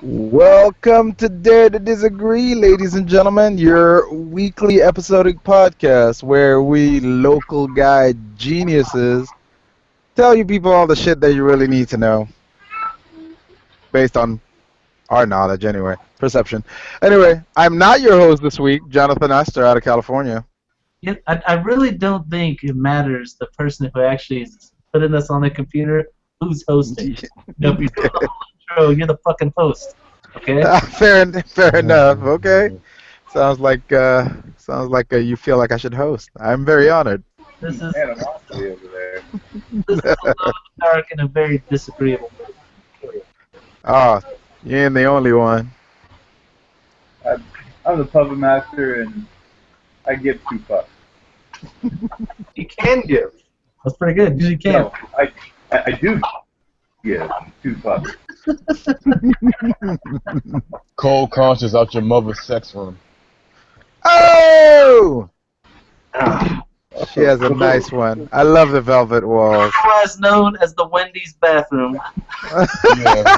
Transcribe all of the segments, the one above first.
Welcome to Dare to Disagree, ladies and gentlemen, your weekly episodic podcast where we local guy geniuses tell you people all the shit that you really need to know based on our knowledge, anyway, perception. Anyway, I'm not your host this week, Jonathan Astor out of California. I really don't think it matters the person who actually is putting us on the computer who's hosting. If you do the whole intro, you're the fucking host. Okay? Fair enough. Okay, sounds like you feel like I should host. I'm very honored. This is Animosity over there. this is a little dark and a very disagreeable movie. Oh, you ain't the only one. I'm the puppet master, and I give two fucks. You can give. That's pretty good. You can. No, I do give two fucks. Cold conscious out your mother's sex room. Oh! She has a nice one. I love the velvet walls. Otherwise known as the Wendy's bathroom. Yeah,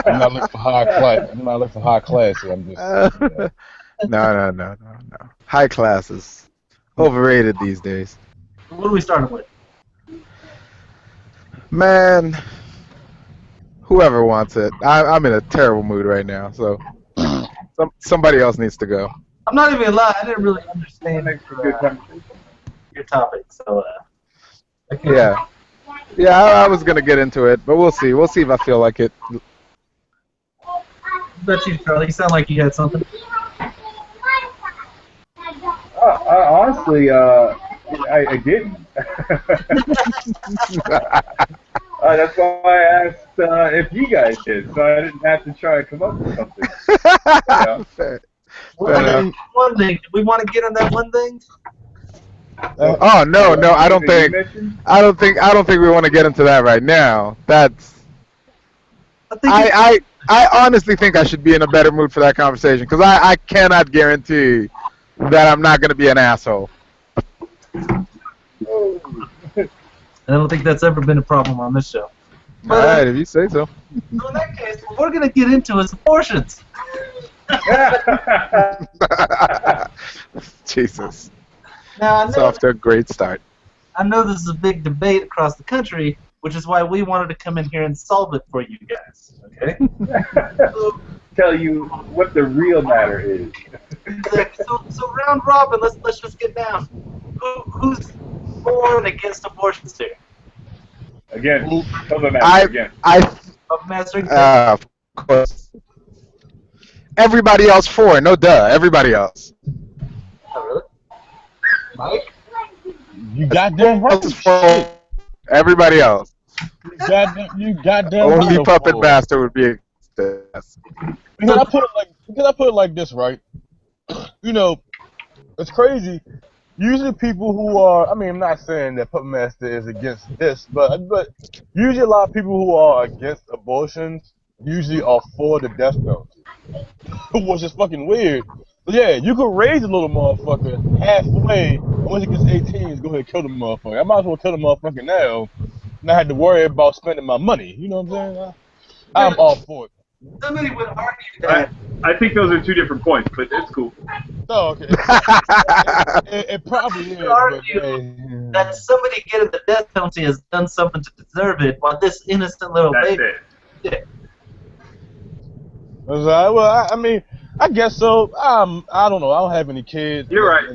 I'm not looking for high class. I'm not looking for high class. I'm just. No. High class is overrated these days. What are we starting with? Man, whoever wants it. I'm in a terrible mood right now, so somebody else needs to go. I'm not even gonna lie. I didn't really understand Makes for good conversation. your topic, so I can't. Yeah, I was gonna get into it, but we'll see. We'll see if I feel like it. Bet you, Charlie. You sound like you had something. Honestly, I didn't. That's why I asked if you guys did, so I didn't have to try and come up with something. Yeah. Fair One enough. thing. Do we want to get on that one thing? Oh no, I don't That you think. mentioned? I don't think we want to get into that right now. That's. I think I honestly think I should be in a better mood for that conversation because I cannot guarantee that I'm not going to be an asshole. I don't think that's ever been a problem on this show. All right, if you say so. So in that case, what we're gonna get into is abortions. Jesus. Now It's off to a great start. I know this is a big debate across the country, which is why we wanted to come in here and solve it for you guys. Okay? Tell you what the real matter is. So round robin, let's just get down. Who's for and against abortions here? Again, puppet master again. Of mastering. Of course. Everybody else for it. No duh. Everybody else. Oh, really? Mike? You goddamn right. Else is for everybody else. You goddamn Only right. Puppet Master would be against this. Because I put it like this, right? You know, it's crazy. Usually people who are, I mean, I'm not saying that Puppet Master is against this, but usually a lot of people who are against abortions usually are for the death penalty, which is fucking weird. But yeah, you could raise a little motherfucker halfway, and once he gets 18, just go ahead and kill the motherfucker. I might as well kill the motherfucker now, and I had to worry about spending my money. You know what I'm saying? I'm all for it. Somebody would argue that. I think those are two different points, but it's cool. Oh, okay. It probably is. Would argue but, that somebody getting the death penalty has done something to deserve it, while this innocent little That's baby. it. Yeah. Well, I mean, I guess so. I don't know. I don't have any kids. You're right.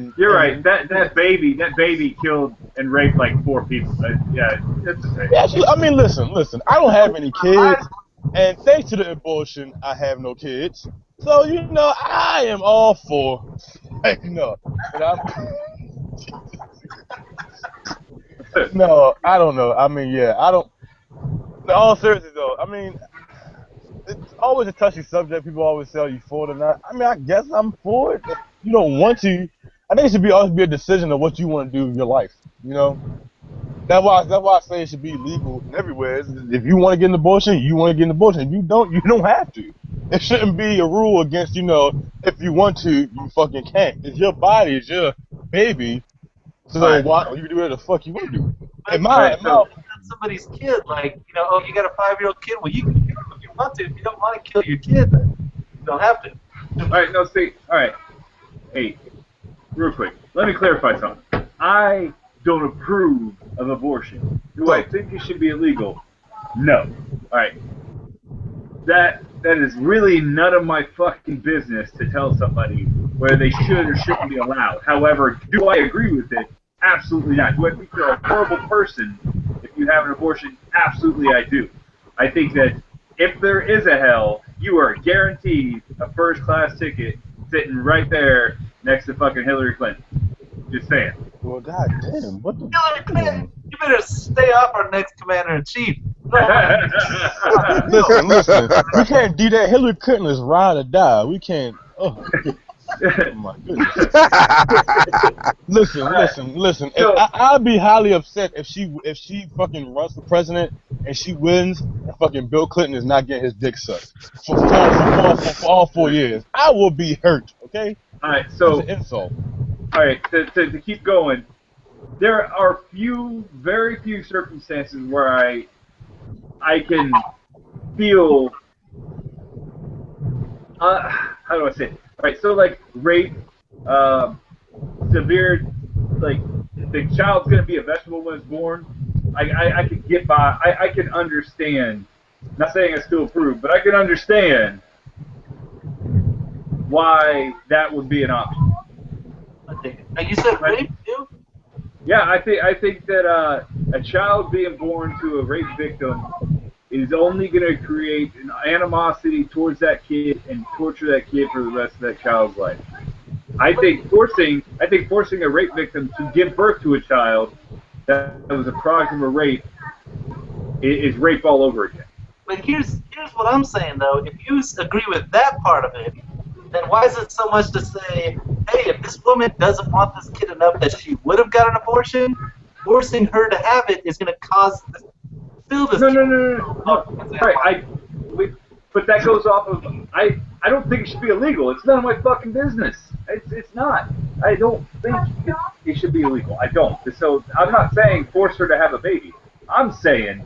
That baby killed and raped like 4 people. Yeah, it's the same. Yeah, I mean, listen. I don't have any kids, and thanks to the abortion, I have no kids. So you know, I am all for. No, but no, I don't know. I mean, yeah, I don't. In all seriousness, though, I mean, it's always a touchy subject. People always say, "Are you for it or not?" I mean, I guess I'm for it. If you don't want to, I think it should always be a decision of what you want to do with your life. You know, that's why I say it should be legal everywhere. If you want to get an abortion, you want to get an abortion. If you don't have to. It shouldn't be a rule against, you know, if you want to, you fucking can't. It's your body, it's your baby. So why you do whatever the fuck you want to do? That's somebody's kid, like, you know, oh, you got a 5-year-old kid, well, you can do it if you want to. If you don't want to kill your kid, then you don't have to. All right, no, see, all right. Hey, real quick, let me clarify something. I don't approve of abortion. Do I think it should be illegal? No. All right. That is really none of my fucking business to tell somebody whether they should or shouldn't be allowed. However, do I agree with it? Absolutely not. Do I think you're a horrible person if you have an abortion? Absolutely, I do. I think that if there is a hell, you are guaranteed a first-class ticket sitting right there next to fucking Hillary Clinton. Just saying. Well, goddamn, what the? Hillary Clinton, you better stay off our next commander-in-chief. Listen. We can't do that. Hillary Clinton is ride or die. We can't. Oh my goodness. Listen. I'd be highly upset if she fucking runs for president and she wins and fucking Bill Clinton is not getting his dick sucked for all 4 years. I will be hurt. Okay. All right. So. It's an insult. All right. To keep going, there are very few circumstances where I can feel. How do I say it? All right, so like rape, severe, like the child's gonna be a vegetable when it's born. I can get by. I can understand. Not saying I still approve, but I can understand why that would be an option. Now you said rape too? Yeah, I think that a child being born to a rape victim is only going to create an animosity towards that kid and torture that kid for the rest of that child's life. I think forcing a rape victim to give birth to a child that was a product of a rape is rape all over again. But here's what I'm saying though. If you agree with that part of it, then why is it so much to say, hey, if this woman doesn't want this kid enough that she would have got an abortion, forcing her to have it is going to cause still this. No. Right, but that goes off of I don't think it should be illegal. It's none of my fucking business. It's not. I don't think it should be illegal. I don't. So I'm not saying force her to have a baby. I'm saying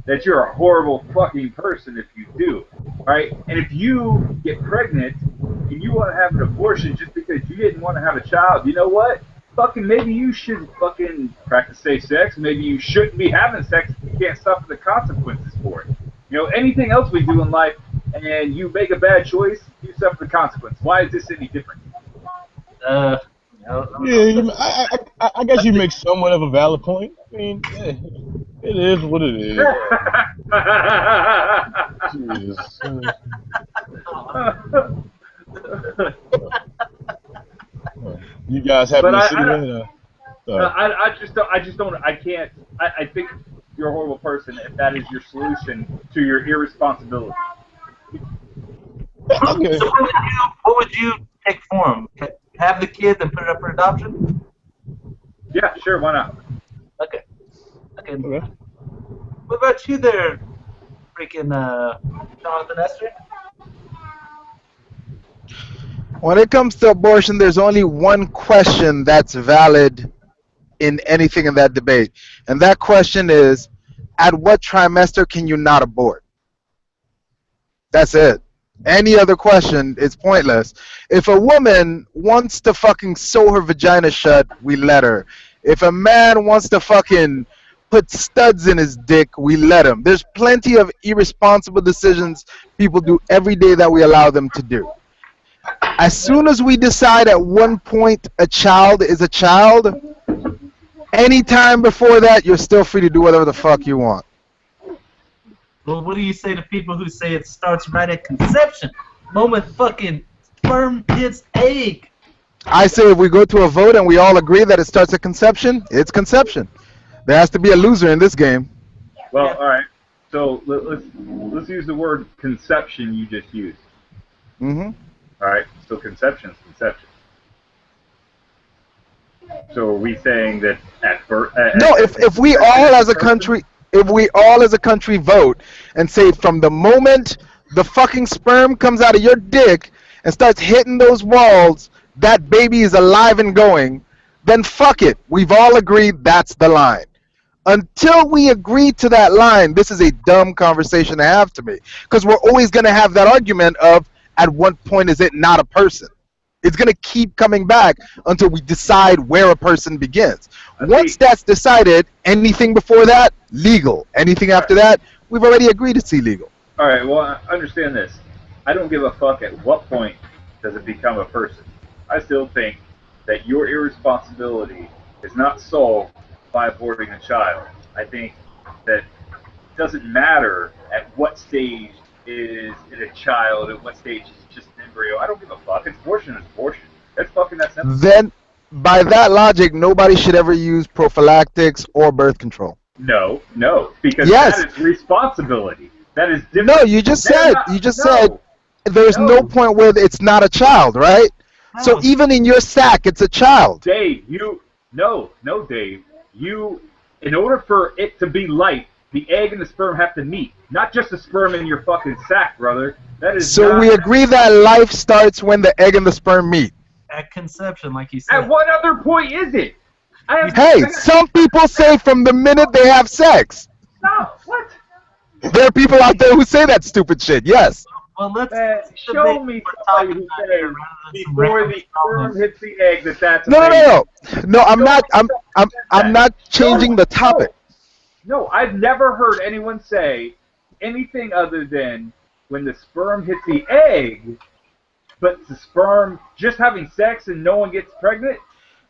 that you're a horrible fucking person if you do. Right? And if you get pregnant and you want to have an abortion just because you didn't want to have a child, you know what? Fucking maybe you should fucking practice safe sex. Maybe you shouldn't be having sex if you can't suffer the consequences for it. You know, anything else we do in life and you make a bad choice, you suffer the consequence. Why is this any different? No, yeah, I guess you make somewhat of a valid point. I mean, it is what it is. You guys have any city? I just don't. I can't. I think you're a horrible person if that is your solution to your irresponsibility. Okay. So what would you take for him? Have the kid and put it up for adoption? Yeah, sure. Why not? Okay. What about you there, freaking Jonathan Esther? When it comes to abortion, there's only one question that's valid in anything in that debate. And that question is, at what trimester can you not abort? That's it. Any other question is pointless. If a woman wants to fucking sew her vagina shut, we let her. If a man wants to fucking put studs in his dick, we let him. There's plenty of irresponsible decisions people do every day that we allow them to do. As soon as we decide at one point a child is a child, any time before that, you're still free to do whatever the fuck you want. Well, what do you say to people who say it starts right at conception? Moment fucking sperm hits egg. I say if we go to a vote and we all agree that it starts at conception, it's conception. There has to be a loser in this game. Well, all right. So let's use the word conception you just used. Mm-hmm. All right. So conception is conception. So are we saying that at birth? No, if we all as a country, vote and say from the moment the fucking sperm comes out of your dick and starts hitting those walls, that baby is alive and going, then fuck it. We've all agreed that's the line. Until we agree to that line, this is a dumb conversation to have to me. Because we're always going to have that argument of at what point is it not a person? It's going to keep coming back until we decide where a person begins. Once that's decided, anything before that, legal. Anything after that, we've already agreed it's illegal. All right, well, understand this. I don't give a fuck at what point does it become a person. I still think that your irresponsibility is not solved by aborting a child. I think that it doesn't matter at what stage is it a child, at what stage is it just an embryo. I don't give a fuck. It's abortion is abortion. That's fucking that simple. Then, by that logic, nobody should ever use prophylactics or birth control. No, because Yes. that is responsibility. That is different. No, you just said there's no point where it's not a child, right? No. So even in your sack, it's a child. Dave, Dave. In order for it to be life, the egg and the sperm have to meet. Not just the sperm in your fucking sack, brother. That is So not, we agree that life starts when the egg and the sperm meet. At conception, like you said. At what other point is it? Hey, some people say from the minute they have sex. No, what? There are people out there who say that stupid shit, yes. Well, let's Show me somebody who says before the sperm hits the egg that's No, I'm not changing the topic. No, I've never heard anyone say anything other than when the sperm hits the egg, but the sperm just having sex and no one gets pregnant.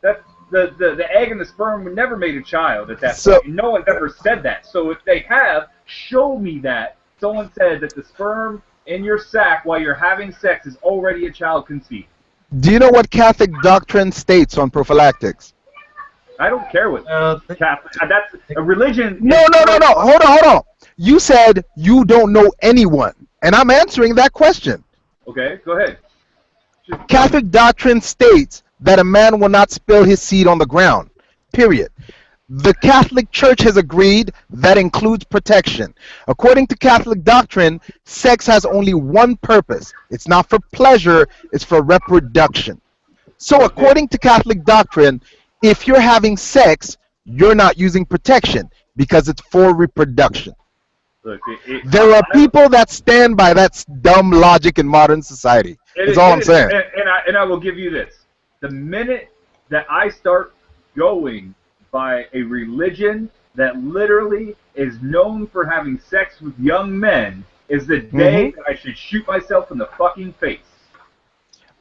That's the egg and the sperm were never made a child at that point. No one's ever said that. So if they have, show me that someone said that the sperm in your sack while you're having sex is already a child conceived. Do you know what Catholic doctrine states on prophylactics? I don't care what Catholic. That's a religion. No. Hold on. You said you don't know anyone, and I'm answering that question. Okay, go ahead. Catholic doctrine states that a man will not spill his seed on the ground. Period. The Catholic Church has agreed that includes protection. According to Catholic doctrine, sex has only one purpose. It's not for pleasure, it's for reproduction. So according to Catholic doctrine, if you're having sex, you're not using protection because it's for reproduction. Look, there are people that stand by that dumb logic in modern society. That's all I'm saying. And I will give you this. The minute that I start going by a religion that literally is known for having sex with young men is the day that I should shoot myself in the fucking face.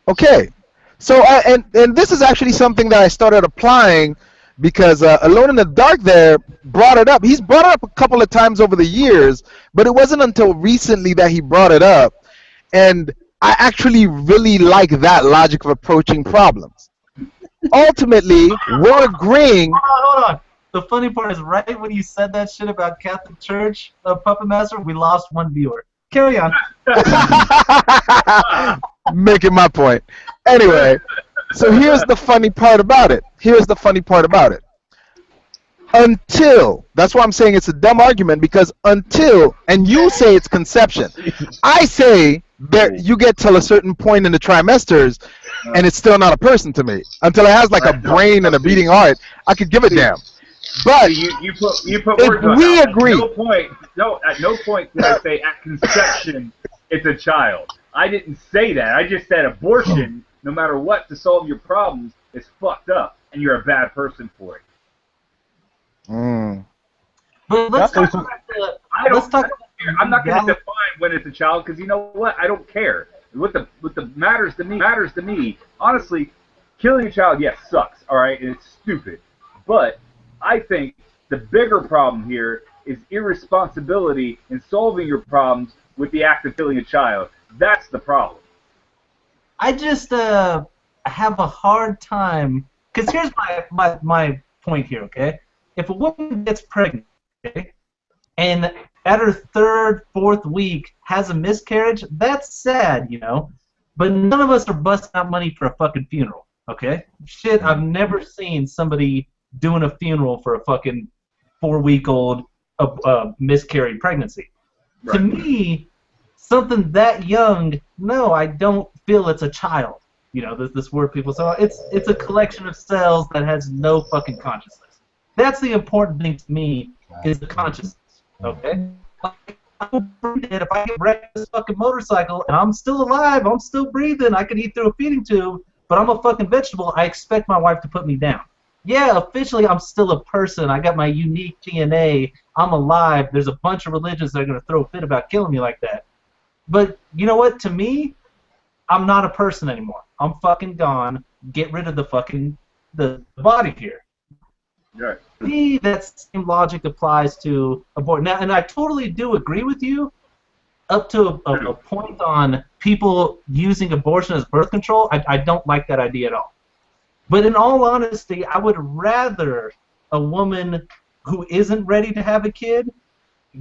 Okay. So, and this is actually something that I started applying because Alone in the Dark there brought it up. He's brought it up a couple of times over the years, but it wasn't until recently that he brought it up. And I actually really like that logic of approaching problems. Ultimately, we're agreeing. Hold on. The funny part is right when you said that shit about Catholic Church, Puppet Master, we lost one viewer. Carry on. Making my point. Anyway, so here's the funny part about it. Until, that's why I'm saying it's a dumb argument, because until, and you say it's conception. I say that you get till a certain point in the trimesters, and it's still not a person to me. Until it has like a brain and a beating heart, I could give a damn. But you put words on we it. agree. At no point did I say at conception it's a child. I didn't say that. I just said abortion, no matter what, to solve your problems, is fucked up, and you're a bad person for it. But let's talk about I'm not going to define when it's a child because you know what? I don't care. What the matters to me. Honestly, killing a child, yes, sucks. All right, and it's stupid. But I think the bigger problem here is irresponsibility in solving your problems with the act of killing a child. That's the problem. I just have a hard time because here's my point here. Okay, if a woman gets pregnant, okay, and at her third, fourth week has a miscarriage, that's sad, you know. But none of us are busting out money for a fucking funeral, okay? Shit, I've never seen somebody doing a funeral for a fucking 4-week-old miscarried pregnancy. Right. To me, something that young, no, I don't feel it's a child. You know, this word people say, it's a collection of cells that has no fucking consciousness. That's the important thing to me is the consciousness. Okay. Like, I'm breathing. If I get wrecked on this fucking motorcycle and I'm still alive, I'm still breathing, I can eat through a feeding tube, but I'm a fucking vegetable. I expect my wife to put me down. Yeah, officially I'm still a person. I got my unique DNA. I'm alive. There's a bunch of religions that are going to throw a fit about killing me like that. But you know what? To me, I'm not a person anymore. I'm fucking gone. Get rid of the body here. Right. To me, that same logic applies to abortion. Now, and I totally do agree with you up to a point on people using abortion as birth control. I don't like that idea at all. But in all honesty, I would rather a woman who isn't ready to have a kid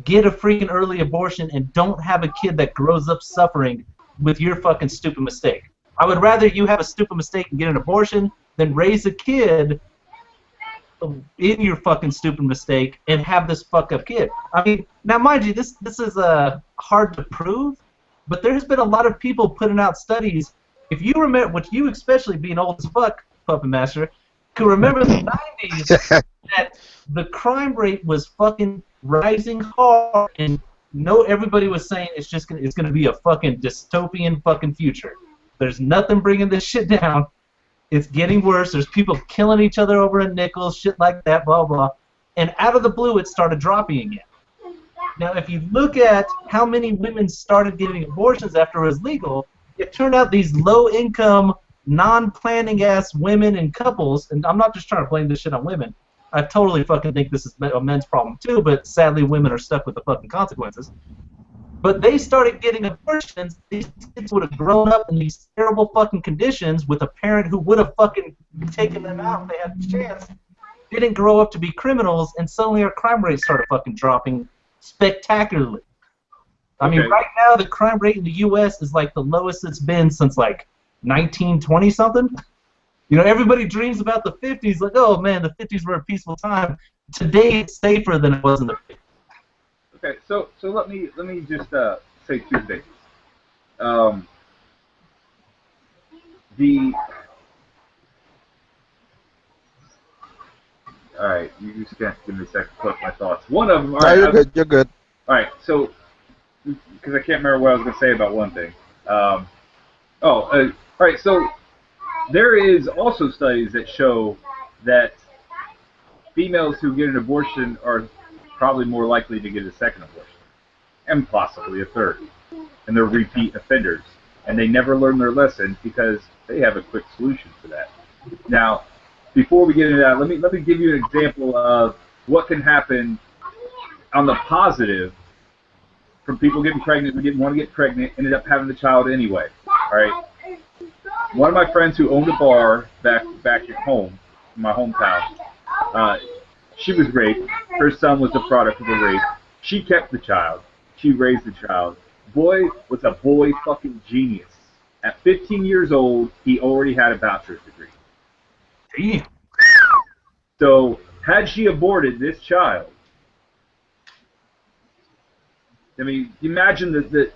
get a freaking early abortion and don't have a kid that grows up suffering with your fucking stupid mistake. I would rather you have a stupid mistake and get an abortion than raise a kid in your fucking stupid mistake and have this fuck up kid. I mean, now mind you, this is hard to prove, but there has been a lot of people putting out studies. If you remember, what you especially being old as fuck, Puppet Master, can remember the 90s that the crime rate was fucking rising hard, and everybody was saying it's gonna be a fucking dystopian fucking future. There's nothing bringing this shit down. It's getting worse. There's people killing each other over a nickel, shit like that, blah blah. And out of the blue, it started dropping again. Now, if you look at how many women started getting abortions after it was legal, it turned out these low-income, non-planning ass women and couples, and I'm not just trying to blame this shit on women. I totally fucking think this is a men's problem too, but sadly women are stuck with the fucking consequences. But they started getting abortions. These kids would have grown up in these terrible fucking conditions with a parent who would have fucking taken them out if they had the chance. Didn't grow up to be criminals, and suddenly our crime rate started fucking dropping spectacularly. I mean, right now the crime rate in the U.S. is like the lowest it's been since like 1920 something. You know, everybody dreams about the 50s, like, oh man, the 50s were a peaceful time. Today it's safer than it was in the 50s. Okay, so let me just say two things. All right, you just got to give me a second to collect my thoughts. One of them. All right, you're good. You're good. All right, so because I can't remember what I was going to say about one thing. All right, so there is also studies that show that females who get an abortion are probably more likely to get a second abortion, and possibly a third. And they're repeat offenders. And they never learn their lesson because they have a quick solution for that. Now, before we get into that, let me give you an example of what can happen on the positive from people getting pregnant who didn't want to get pregnant, ended up having the child anyway. All right. One of my friends who owned a bar back at home, in my hometown, she was raped. Her son was the product of a rape. She kept the child. She raised the child. Boy was a boy fucking genius. At 15 years old, he already had a bachelor's degree. Damn. So, had she aborted this child, I mean, imagine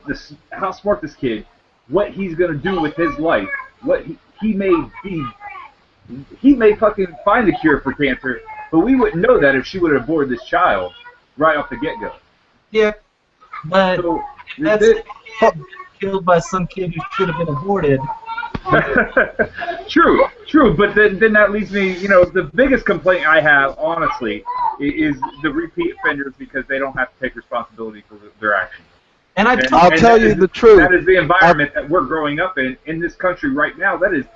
how smart this kid, what he's going to do with his life, what he may be. He may fucking find the cure for cancer, but we wouldn't know that if she would have aborted this child right off the get-go. Yeah, but So, that's the kid killed by some kid who should have been aborted. True, but then that leads me, the biggest complaint I have, honestly, is the repeat offenders because they don't have to take responsibility for their actions. And I'll tell you the truth. That is the environment that we're growing up in this country right now. That is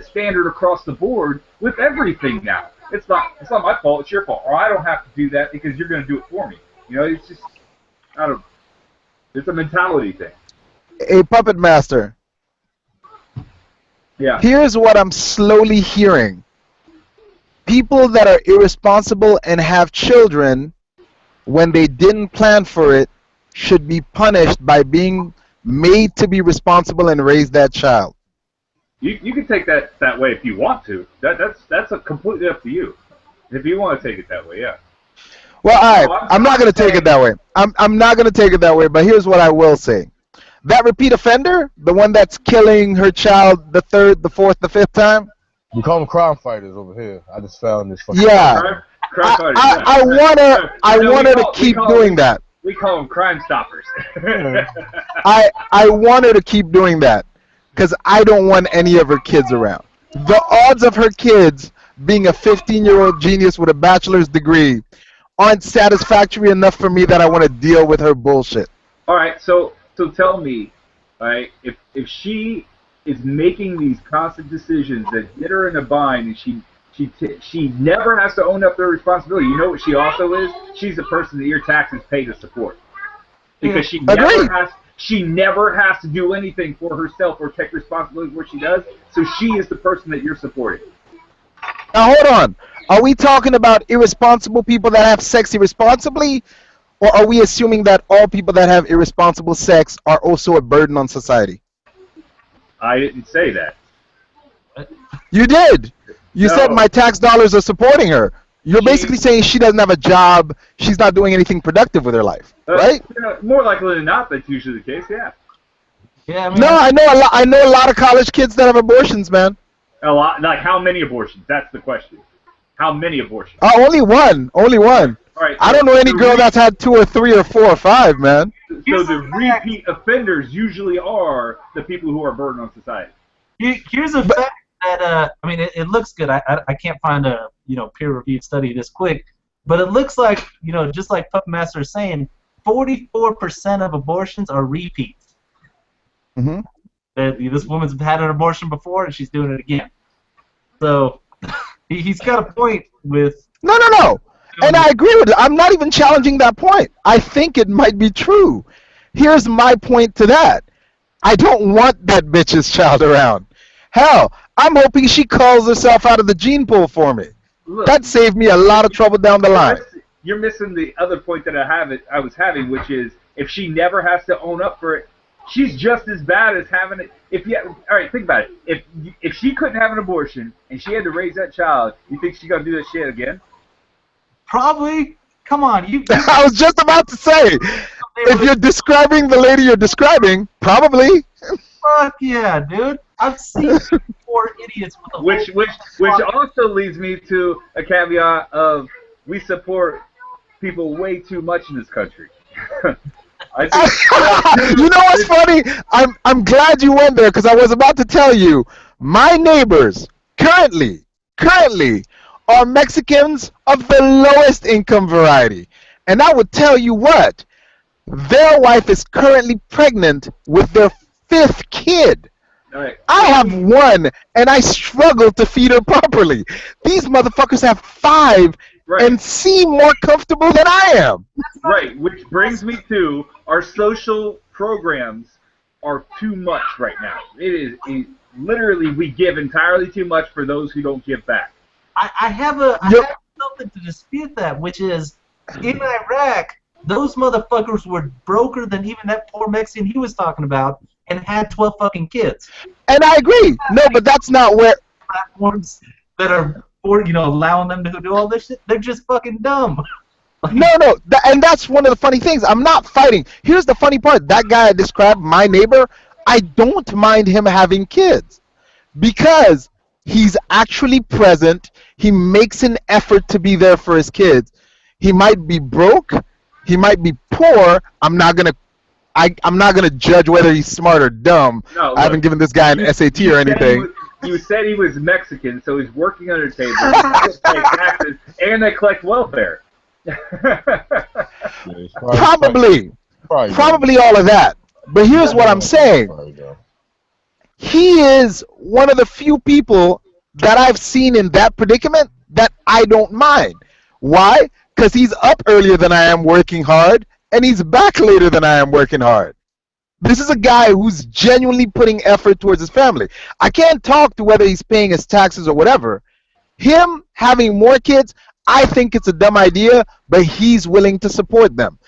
standard across the board with everything now. It's not my fault. It's your fault. Or I don't have to do that because you're going to do it for me. It's just it's a mentality thing. A Puppet Master. Yeah. Here's what I'm slowly hearing. People that are irresponsible and have children when they didn't plan for it should be punished by being made to be responsible and raise that child. You can take that way if you want to. That's completely up to you. If you want to take it that way, yeah. Well, I'm not going to take it that way. I'm not going to take it that way, but here's what I will say. That repeat offender, the one that's killing her child the third, the fourth, the fifth time. We call them crime fighters over here. I just found this fucking. Yeah. crime fighters. I want her to keep doing that. We call them crime stoppers. I want her to keep doing that because I don't want any of her kids around. The odds of her kids being a 15-year-old genius with a bachelor's degree aren't satisfactory enough for me that I want to deal with her bullshit. All right, so tell me, all right, if she is making these constant decisions that get her in a bind, and she never has to own up to her responsibility. You know what she also is? She's the person that your taxes pay to support, because she never has to do anything for herself or take responsibility for what she does. So she is the person that you're supporting. Now hold on. Are we talking about irresponsible people that have sex irresponsibly? Or are we assuming that all people that have irresponsible sex are also a burden on society? I didn't say that. You did. You said my tax dollars are supporting her. You're basically saying she doesn't have a job, she's not doing anything productive with her life, right? More likely than not, that's usually the case, yeah. Yeah, I mean, No, I know a lot of college kids that have abortions, man. A lot. Like, how many abortions? That's the question. How many abortions? Only one. Only one. All right, I don't know any girl that's had 2 or 3 or 4 or 5, man. So the repeat offenders usually are the people who are a burden on society. here's a fact that I mean, it looks good. I can't find a peer-reviewed study this quick, but it looks like just like Puppet Master is saying, 44% of abortions are repeats. Mm-hmm. This woman's had an abortion before and she's doing it again. So he's got a point with. No. And I agree with it. I'm not even challenging that point. I think it might be true. Here's my point to that. I don't want that bitch's child around. Hell, I'm hoping she calls herself out of the gene pool for me. Look, that saved me a lot of trouble down the line. You're missing the other point that I was having, which is if she never has to own up for it, she's just as bad as having it. All right, think about it. If she couldn't have an abortion and she had to raise that child, you think she's gonna do that shit again? Probably. Come on, you. I was just about to say, if you're describing the lady you're describing, probably. Fuck yeah, dude. I've seen poor idiots with a which also leads me to a caveat of we support people way too much in this country. I think, you know what's funny? I'm glad you went there because I was about to tell you my neighbors currently are Mexicans of the lowest income variety, and I would tell you what, their wife is currently pregnant with their 5th kid. right. I have 1, and I struggle to feed her properly. These motherfuckers have 5 and seem more comfortable than I am. Right, which brings me to our social programs are too much right now. Literally, we give entirely too much for those who don't give back. I have something to dispute that, which is in Iraq, those motherfuckers were broker than even that poor Mexican he was talking about, and had 12 fucking kids. And I agree. No, but that's not where platforms that are allowing them to do all this shit. They're just fucking dumb. No, and that's one of the funny things. I'm not fighting. Here's the funny part. That guy I described, my neighbor, I don't mind him having kids because he's actually present. He makes an effort to be there for his kids. He might be broke. He might be poor. I'm not gonna judge whether he's smart or dumb. No, I haven't given this guy an SAT or anything. You said he was Mexican, so he's working under the table. He pay taxes, and they collect welfare. Probably all of that. But here's what I'm saying. He is one of the few people that I've seen in that predicament that I don't mind. Why? Because he's up earlier than I am working hard, and he's back later than I am working hard. This is a guy who's genuinely putting effort towards his family. I can't talk to whether he's paying his taxes or whatever. Him having more kids, I think it's a dumb idea, but he's willing to support them.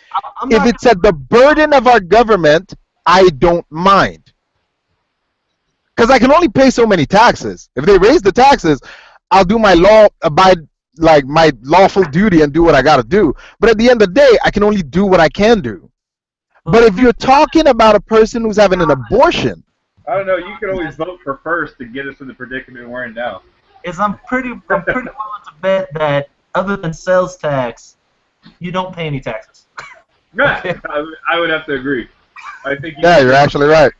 If it's at the burden of our government, I don't mind. Because I can only pay so many taxes. If they raise the taxes, I'll do my my lawful duty and do what I gotta do. But at the end of the day, I can only do what I can do. But if you're talking about a person who's having an abortion, I don't know. You can always vote for first to get us in the predicament we're in now. I'm pretty willing to bet that other than sales tax, you don't pay any taxes. Yeah, I would have to agree. I think Yeah, you're actually right.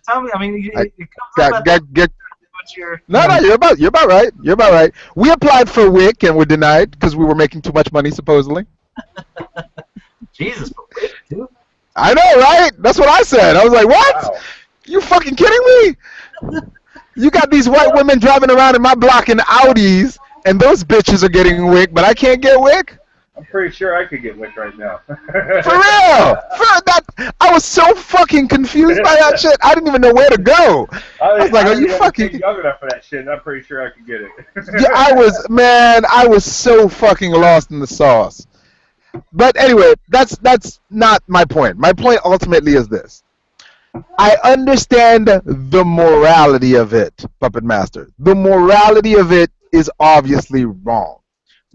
Tell me, I mean, it comes up Got, at get, get, what you're, no, no, you're about right. You're about right. We applied for WIC and were denied because we were making too much money, supposedly. Jesus, but wait, dude. I know, right? That's what I said. I was like, what? Wow. You fucking kidding me? You got these white women driving around in my block in Audis, and those bitches are getting WIC, but I can't get WIC? I'm pretty sure I could get licked right now. For real? I was so fucking confused by that shit. I didn't even know where to go. I was like, are you fucking... young enough for that shit? I'm pretty sure I could get it. Yeah, I was so fucking lost in the sauce. But anyway, that's not my point. My point ultimately is this. I understand the morality of it, Puppet Master. The morality of it is obviously wrong.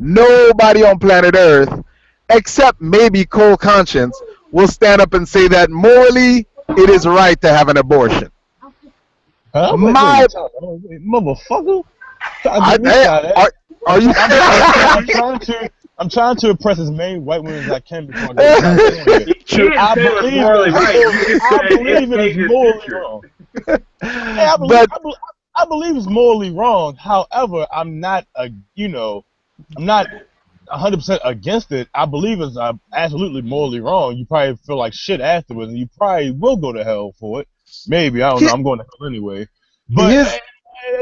Nobody on planet Earth, except maybe Cole Conscience, will stand up and say that morally it is right to have an abortion. Huh? Motherfucker. Are you? I'm trying to impress as many white women as I can before I get True. I believe morally right. I believe it is morally wrong. Yeah, I believe it's morally wrong. However, I'm not I'm not 100% against it. I believe it's absolutely morally wrong. You probably feel like shit afterwards, and you probably will go to hell for it. Maybe, I don't know. I'm going to hell anyway. But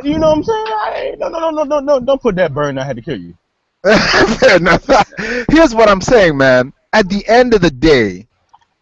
you know what I'm saying? No, don't put that burden I had to kill you. Fair enough. Here's what I'm saying, man. At the end of the day,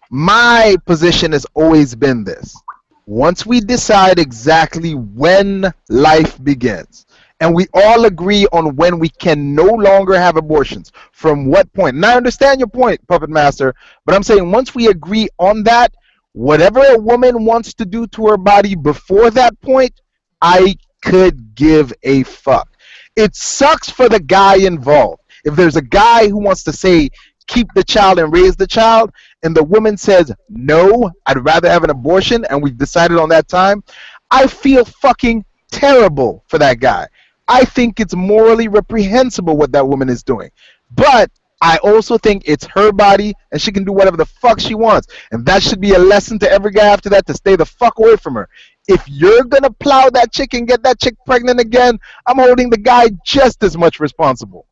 my position has always been this. Once we decide exactly when life begins, and we all agree on when we can no longer have abortions, from what point? And I understand your point, Puppet Master, but I'm saying once we agree on that, whatever a woman wants to do to her body before that point, I could give a fuck. It sucks for the guy involved. If there's a guy who wants to say, keep the child and raise the child, and the woman says, no, I'd rather have an abortion, and we've decided on that time, I feel fucking terrible for that guy. I think it's morally reprehensible what that woman is doing. But I also think it's her body, and she can do whatever the fuck she wants. And that should be a lesson to every guy after that to stay the fuck away from her. If you're going to plow that chick and get that chick pregnant again, I'm holding the guy just as much responsible.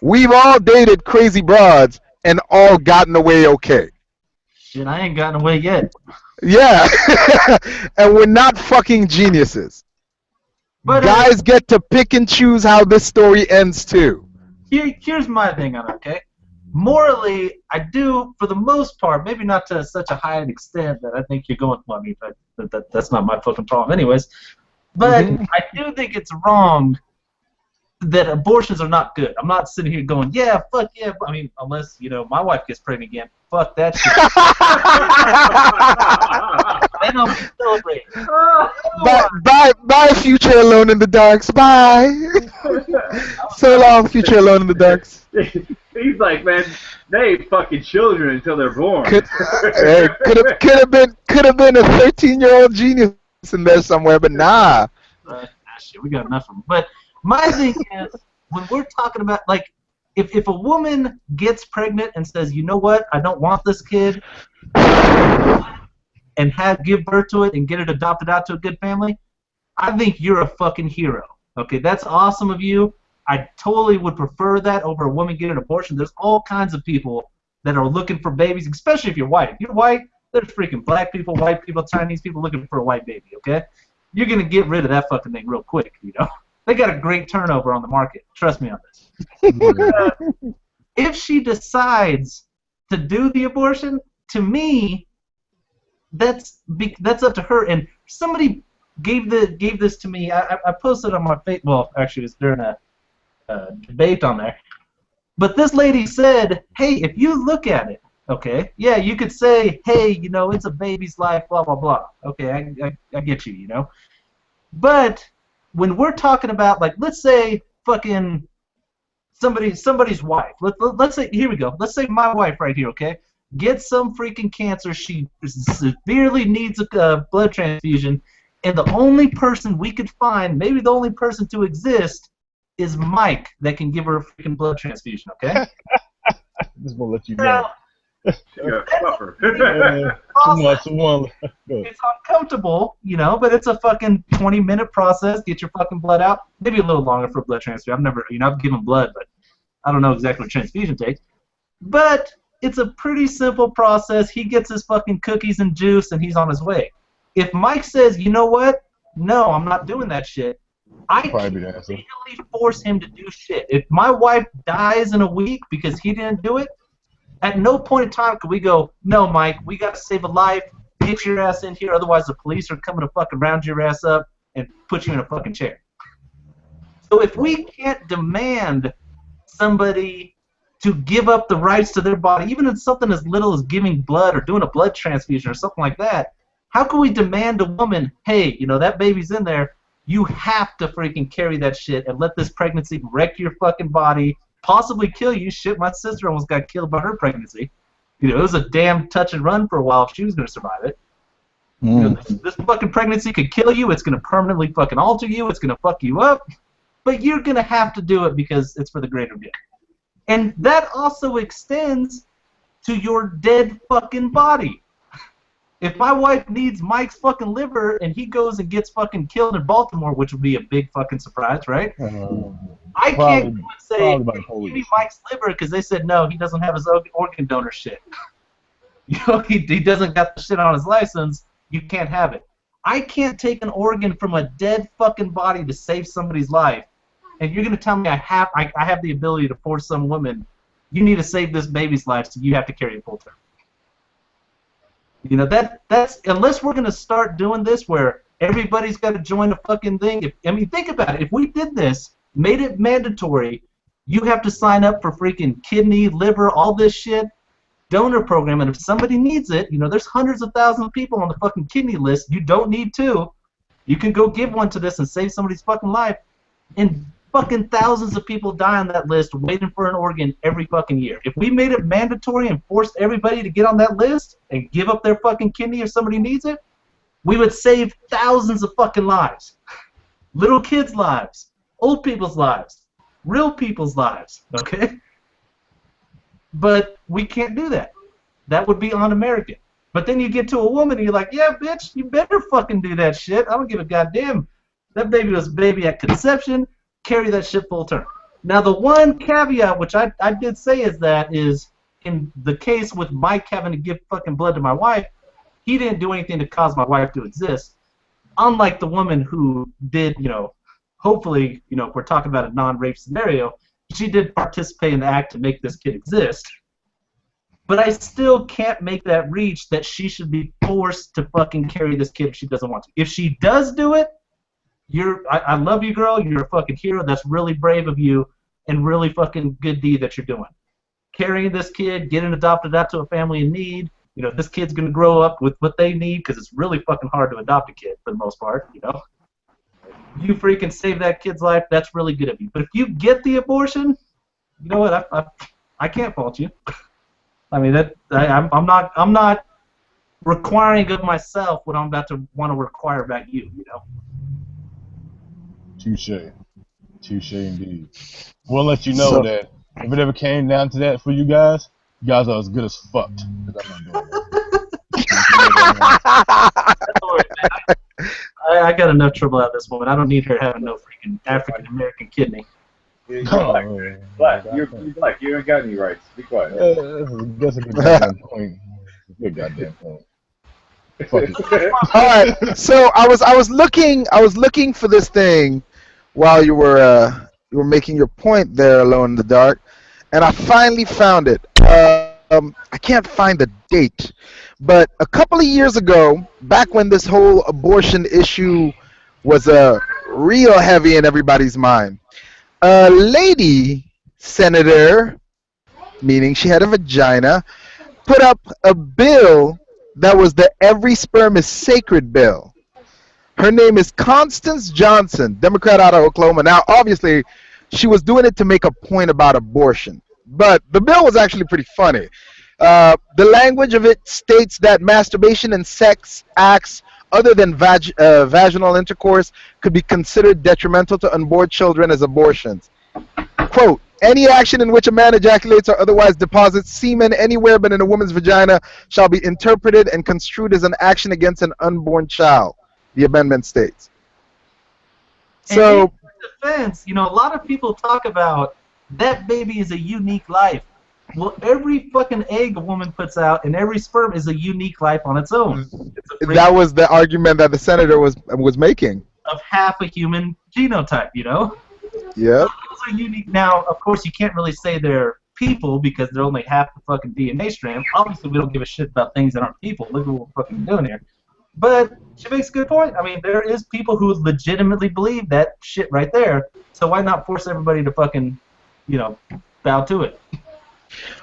We've all dated crazy broads and all gotten away okay. Shit, I ain't gotten away yet. Yeah. And we're not fucking geniuses. But guys get to pick and choose how this story ends too. Here's my thing on it, okay? Morally, I do, for the most part, maybe not to such a high an extent that I think you're going for me, but that's not my fucking problem anyways. But I do think it's wrong that abortions are not good. I'm not sitting here going, yeah, fuck yeah. I mean, unless, my wife gets pregnant again. Fuck that shit. Then I'll be celebrating. Bye, future alone in the darks. Bye. So long, future alone in the darks. He's like, man, they ain't fucking children until they're born. Could have been a 13-year-old genius in there somewhere, but nah. Shit, we got enough of them. But my thing is, when we're talking about, like, if a woman gets pregnant and says, you know what, I don't want this kid, and give birth to it and get it adopted out to a good family, I think you're a fucking hero. Okay, that's awesome of you. I totally would prefer that over a woman getting an abortion. There's all kinds of people that are looking for babies, especially if you're white. If you're white, there's freaking black people, white people, Chinese people looking for a white baby, okay? You're going to get rid of that fucking thing real quick, They got a great turnover on the market. Trust me on this. If she decides to do the abortion, to me, that's up to her. And somebody gave this to me. I posted on my Facebook. Well, actually, it was during a debate on there. But this lady said, hey, if you look at it, okay, yeah, you could say, hey, it's a baby's life, blah, blah, blah. Okay, I get you, But when we're talking about, like, let's say fucking somebody's wife. Let's say, here we go. Let's say my wife right here, okay, gets some freaking cancer. She severely needs a blood transfusion, and the only person we could find, maybe the only person to exist, is Mike that can give her a freaking blood transfusion, okay? Just gonna let you know. Now, Yeah, buffer. Someone. it's uncomfortable, you know, but it's a fucking 20-minute process. Get your fucking blood out. Maybe a little longer for blood transfusion. I've never, I've given blood, but I don't know exactly what transfusion takes. But it's a pretty simple process. He gets his fucking cookies and juice, and he's on his way. If Mike says, you know what? No, I'm not doing that shit. I can't legally force him to do shit. If my wife dies in a week because he didn't do it, at no point in time could we go, no, Mike, we got to save a life. Get your ass in here, otherwise the police are coming to fucking round your ass up and put you in a fucking chair. So if we can't demand somebody to give up the rights to their body, even in something as little as giving blood or doing a blood transfusion or something like that, how can we demand a woman, hey, that baby's in there, you have to freaking carry that shit and let this pregnancy wreck your fucking body, possibly kill you. Shit, my sister almost got killed by her pregnancy. It was a damn touch and run for a while if she was going to survive it. This fucking pregnancy could kill you. It's going to permanently fucking alter you. It's going to fuck you up. But you're going to have to do it because it's for the greater good. And that also extends to your dead fucking body. If my wife needs Mike's fucking liver and he goes and gets fucking killed in Baltimore, which would be a big fucking surprise, right? I can't go and say, give me Mike's liver because they said no, he doesn't have his organ donor shit. He doesn't got the shit on his license. You can't have it. I can't take an organ from a dead fucking body to save somebody's life, and you're gonna tell me I have the ability to force some woman, you need to save this baby's life, so you have to carry it full term. That's unless we're gonna start doing this where everybody's got to join a fucking thing. Think about it. If we did this, made it mandatory, you have to sign up for freaking kidney, liver, all this shit, donor program, and if somebody needs it, there's hundreds of thousands of people on the fucking kidney list. You don't need two. You can go give one to this and save somebody's fucking life, and fucking thousands of people die on that list waiting for an organ every fucking year. If we made it mandatory and forced everybody to get on that list and give up their fucking kidney if somebody needs it, we would save thousands of fucking lives. Little kids' lives, old people's lives, real people's lives, okay? But we can't do that. That would be un-American. But then you get to a woman and you're like, yeah, bitch, you better fucking do that shit. I don't give a goddamn. That baby was a baby at conception. Carry that shit full term. Now, the one caveat, which I did say is in the case with Mike having to give fucking blood to my wife, he didn't do anything to cause my wife to exist. Unlike the woman who did, hopefully, if we're talking about a non-rape scenario, she did participate in the act to make this kid exist. But I still can't make that reach that she should be forced to fucking carry this kid if she doesn't want to. If she does do it, I love you, girl. You're a fucking hero. That's really brave of you and really fucking good deed that you're doing. Carrying this kid, getting adopted out to a family in need. This kid's going to grow up with what they need because it's really fucking hard to adopt a kid for the most part, You freaking save that kid's life, that's really good of you. But if you get the abortion, you know what? I can't fault you. I'm not requiring of myself what I'm about to want to require about you, Touche. Touche indeed. We'll let you know that if it ever came down to that for you guys are as good as fucked. I got enough trouble out of this woman. I don't need her having no freaking African American kidney. You're black. You're black. You ain't got any rights. Be quiet. That's a good goddamn point. Good goddamn point. All right. So I was looking for this thing while you were making your point there, Alone in the Dark, and I finally found it. I can't find the date, but a couple of years ago, back when this whole abortion issue was real heavy in everybody's mind, a lady senator, meaning she had a vagina, put up a bill that was the Every Sperm is Sacred bill. Her name is Constance Johnson, Democrat out of Oklahoma. Now, obviously, she was doing it to make a point about abortion, but the bill was actually pretty funny. The language of it states that masturbation and sex acts other than vaginal intercourse could be considered detrimental to unborn children as abortions. Quote, any action in which a man ejaculates or otherwise deposits semen anywhere but in a woman's vagina shall be interpreted and construed as an action against an unborn child, the amendment states. And in So, defense, a lot of people talk about that baby is a unique life. Well, every fucking egg a woman puts out and every sperm is a unique life on its own. It's a that was the argument that the senator was making. of half a human genotype, Yep. Those are unique. Now, of course, you can't really say they're people because they're only half the fucking DNA strand. Obviously, we don't give a shit about things that aren't people. Look at what we're fucking doing here. But she makes a good point. I mean, there is people who legitimately believe that shit right there. So why not force everybody to fucking, bow to it?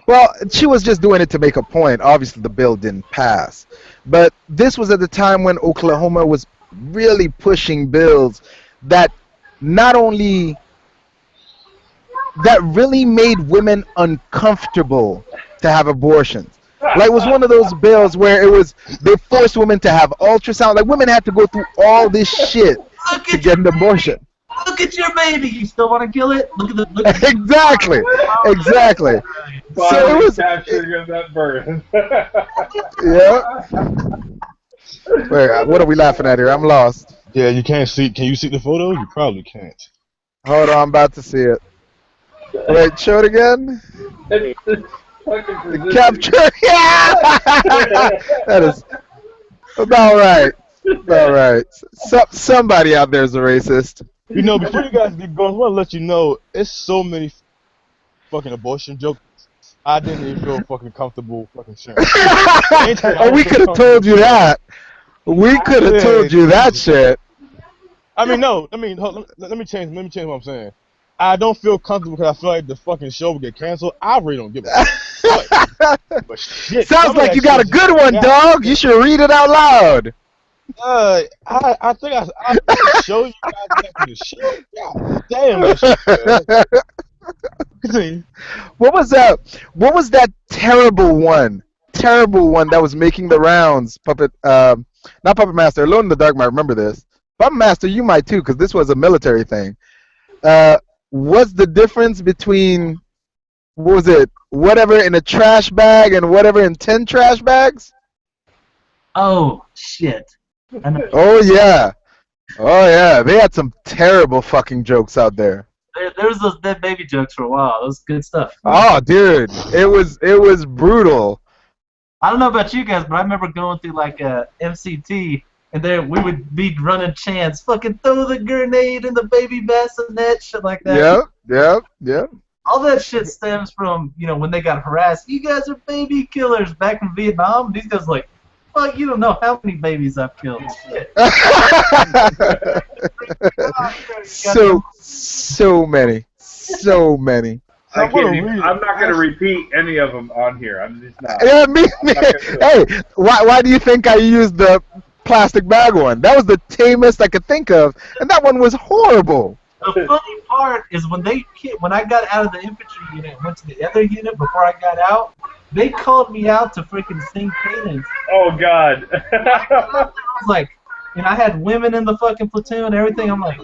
Well, she was just doing it to make a point. Obviously, the bill didn't pass. But this was at the time when Oklahoma was really pushing bills that not only that really made women uncomfortable to have abortions. Like, it was one of those bills where they forced women to have ultrasound. Like, women had to go through all this shit to get an abortion. Look at your baby. You still want to kill it? Look at Exactly. So it was capturing that bird. Yeah. Wait, what are we laughing at here? I'm lost. Yeah, you can't see. Can you see the photo? You probably can't. Hold on, I'm about to see it. Wait, show it again. Capture. Yeah. That is about right. About right. Somebody out there is a racist. Before you guys get going, I want to let you know, it's so many fucking abortion jokes. I didn't even feel fucking comfortable fucking sharing. Oh, we could have told you that. We could have told you that shit. I mean, no. I mean, let me change what I'm saying. I don't feel comfortable because I feel like the fucking show will get canceled. I really don't give a fuck. But shit. Sounds like you got a good one, dog. You should read it out loud. I think I show you guys after the show. God damn that shit. Continue. What was that terrible one? Terrible one that was making the rounds. Not Puppet Master. Alone in the Dark might remember this. Puppet Master, you might too, because this was a military thing. What's the difference between, what was it? Whatever in a trash bag and whatever in 10 trash bags? Oh, shit. Oh, yeah. Oh, yeah. They had some terrible fucking jokes out there. There was those dead baby jokes for a while. That was good stuff. Oh, dude. It was brutal. I don't know about you guys, but I remember going through like a MCT, and then we would be running chants, fucking throw the grenade in the baby bassinet, shit like that. Yep. All that shit stems from, when they got harassed. You guys are baby killers back in Vietnam. These guys like, fuck, you don't know how many babies I've killed. Shit. So many. I'm not going to repeat any of them on here. I'm just not. Yeah, me. Hey, why do you think I used the plastic bag one? That was the tamest I could think of, and that one was horrible. The funny part is when I got out of the infantry unit and went to the other unit before I got out, they called me out to freaking sing cadence. Oh, God. I was like, I had women in the fucking platoon and everything. I'm like,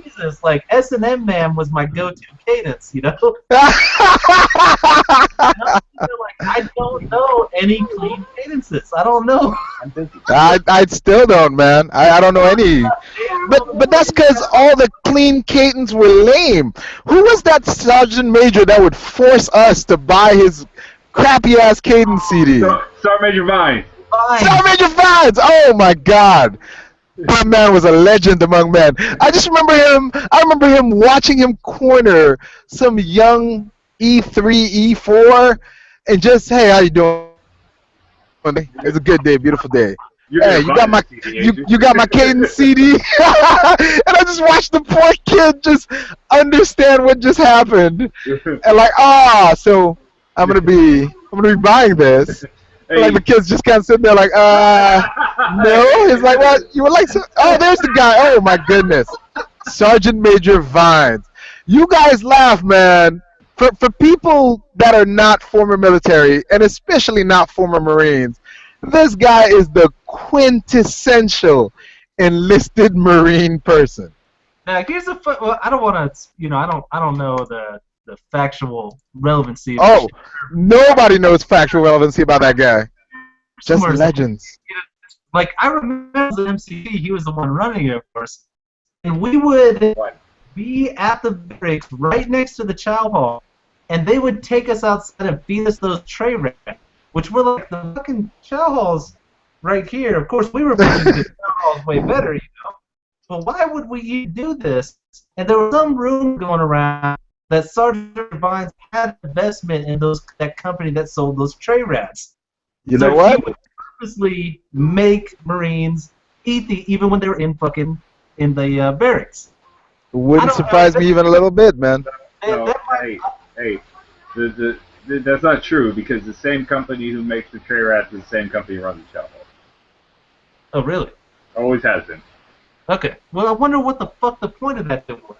Jesus, like S&M Man was my go-to cadence, They're like, I don't know any clean cadences. I don't know. I still don't, man. I don't know any. But that's because all the clean cadence were lame. Who was that sergeant major that would force us to buy his crappy ass cadence CD? Sergeant Major Vine. Sergeant Major Vines! Oh my God. That man was a legend among men. I remember him watching him corner some young E3, E4, and just, hey, how you doing? It's a good day, beautiful day. Hey, you got my cadence CD, and I just watched the poor kid just understand what just happened, and like, so I'm gonna be buying this. Hey. Like the kids just kind of sit there like, no. He's like, what? You would like some? Oh, there's the guy. Oh my goodness, Sergeant Major Vines. You guys laugh, man. For people that are not former military, and especially not former Marines, this guy is the quintessential enlisted Marine person. Here's the well, I don't want to, I don't know the factual relevancy of Oh, nobody knows factual relevancy about that guy. Just Somewhere- legends. Like, I remember the MCP, he was the one running it, of course. And we would be at the barracks right next to the chow hall, and they would take us outside and feed us those tray rats, which were like the fucking chow halls right here. Of course, we were making the chow halls way better, But why would we even do this? And there was some rumor going around that Sergeant Vines had investment in that company that sold those tray rats. You So know what? he would purposely make Marines eat even when they were in the barracks. Wouldn't surprise me even a little bit, man. No, hey, that's not true because the same company who makes the tray rats is the same company who runs the chow hall. Oh, really? Always has been. Okay. Well, I wonder what the fuck the point of that thing was.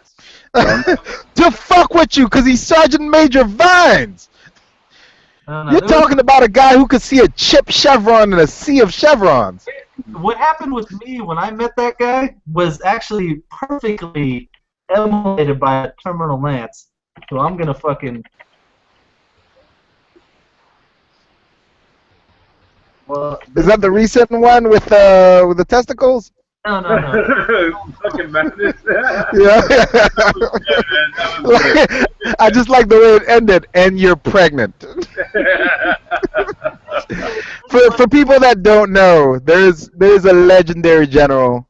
To fuck with you, because he's Sergeant Major Vines. You're talking about a guy who could see a chip chevron in a sea of chevrons. What happened with me when I met that guy was actually perfectly emulated by a Terminal Lance. So I'm gonna fucking. Well, Is that the recent one with the testicles? no. Fucking madness. Yeah. That was good. I just like the way it ended, and you're pregnant. For people that don't know, there's a legendary general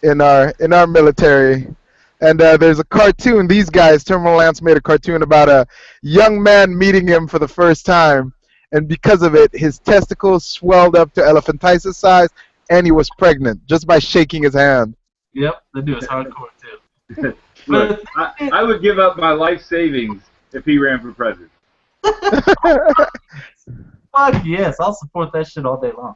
in our military, and there's a cartoon. These guys, Terminal Lance, made a cartoon about a young man meeting him for the first time, and because of it, his testicles swelled up to elephantiasis size, and he was pregnant just by shaking his hand. Yep, the dude is hardcore too. Look, I would give up my life savings if he ran for president. Fuck yes, I'll support that shit all day long.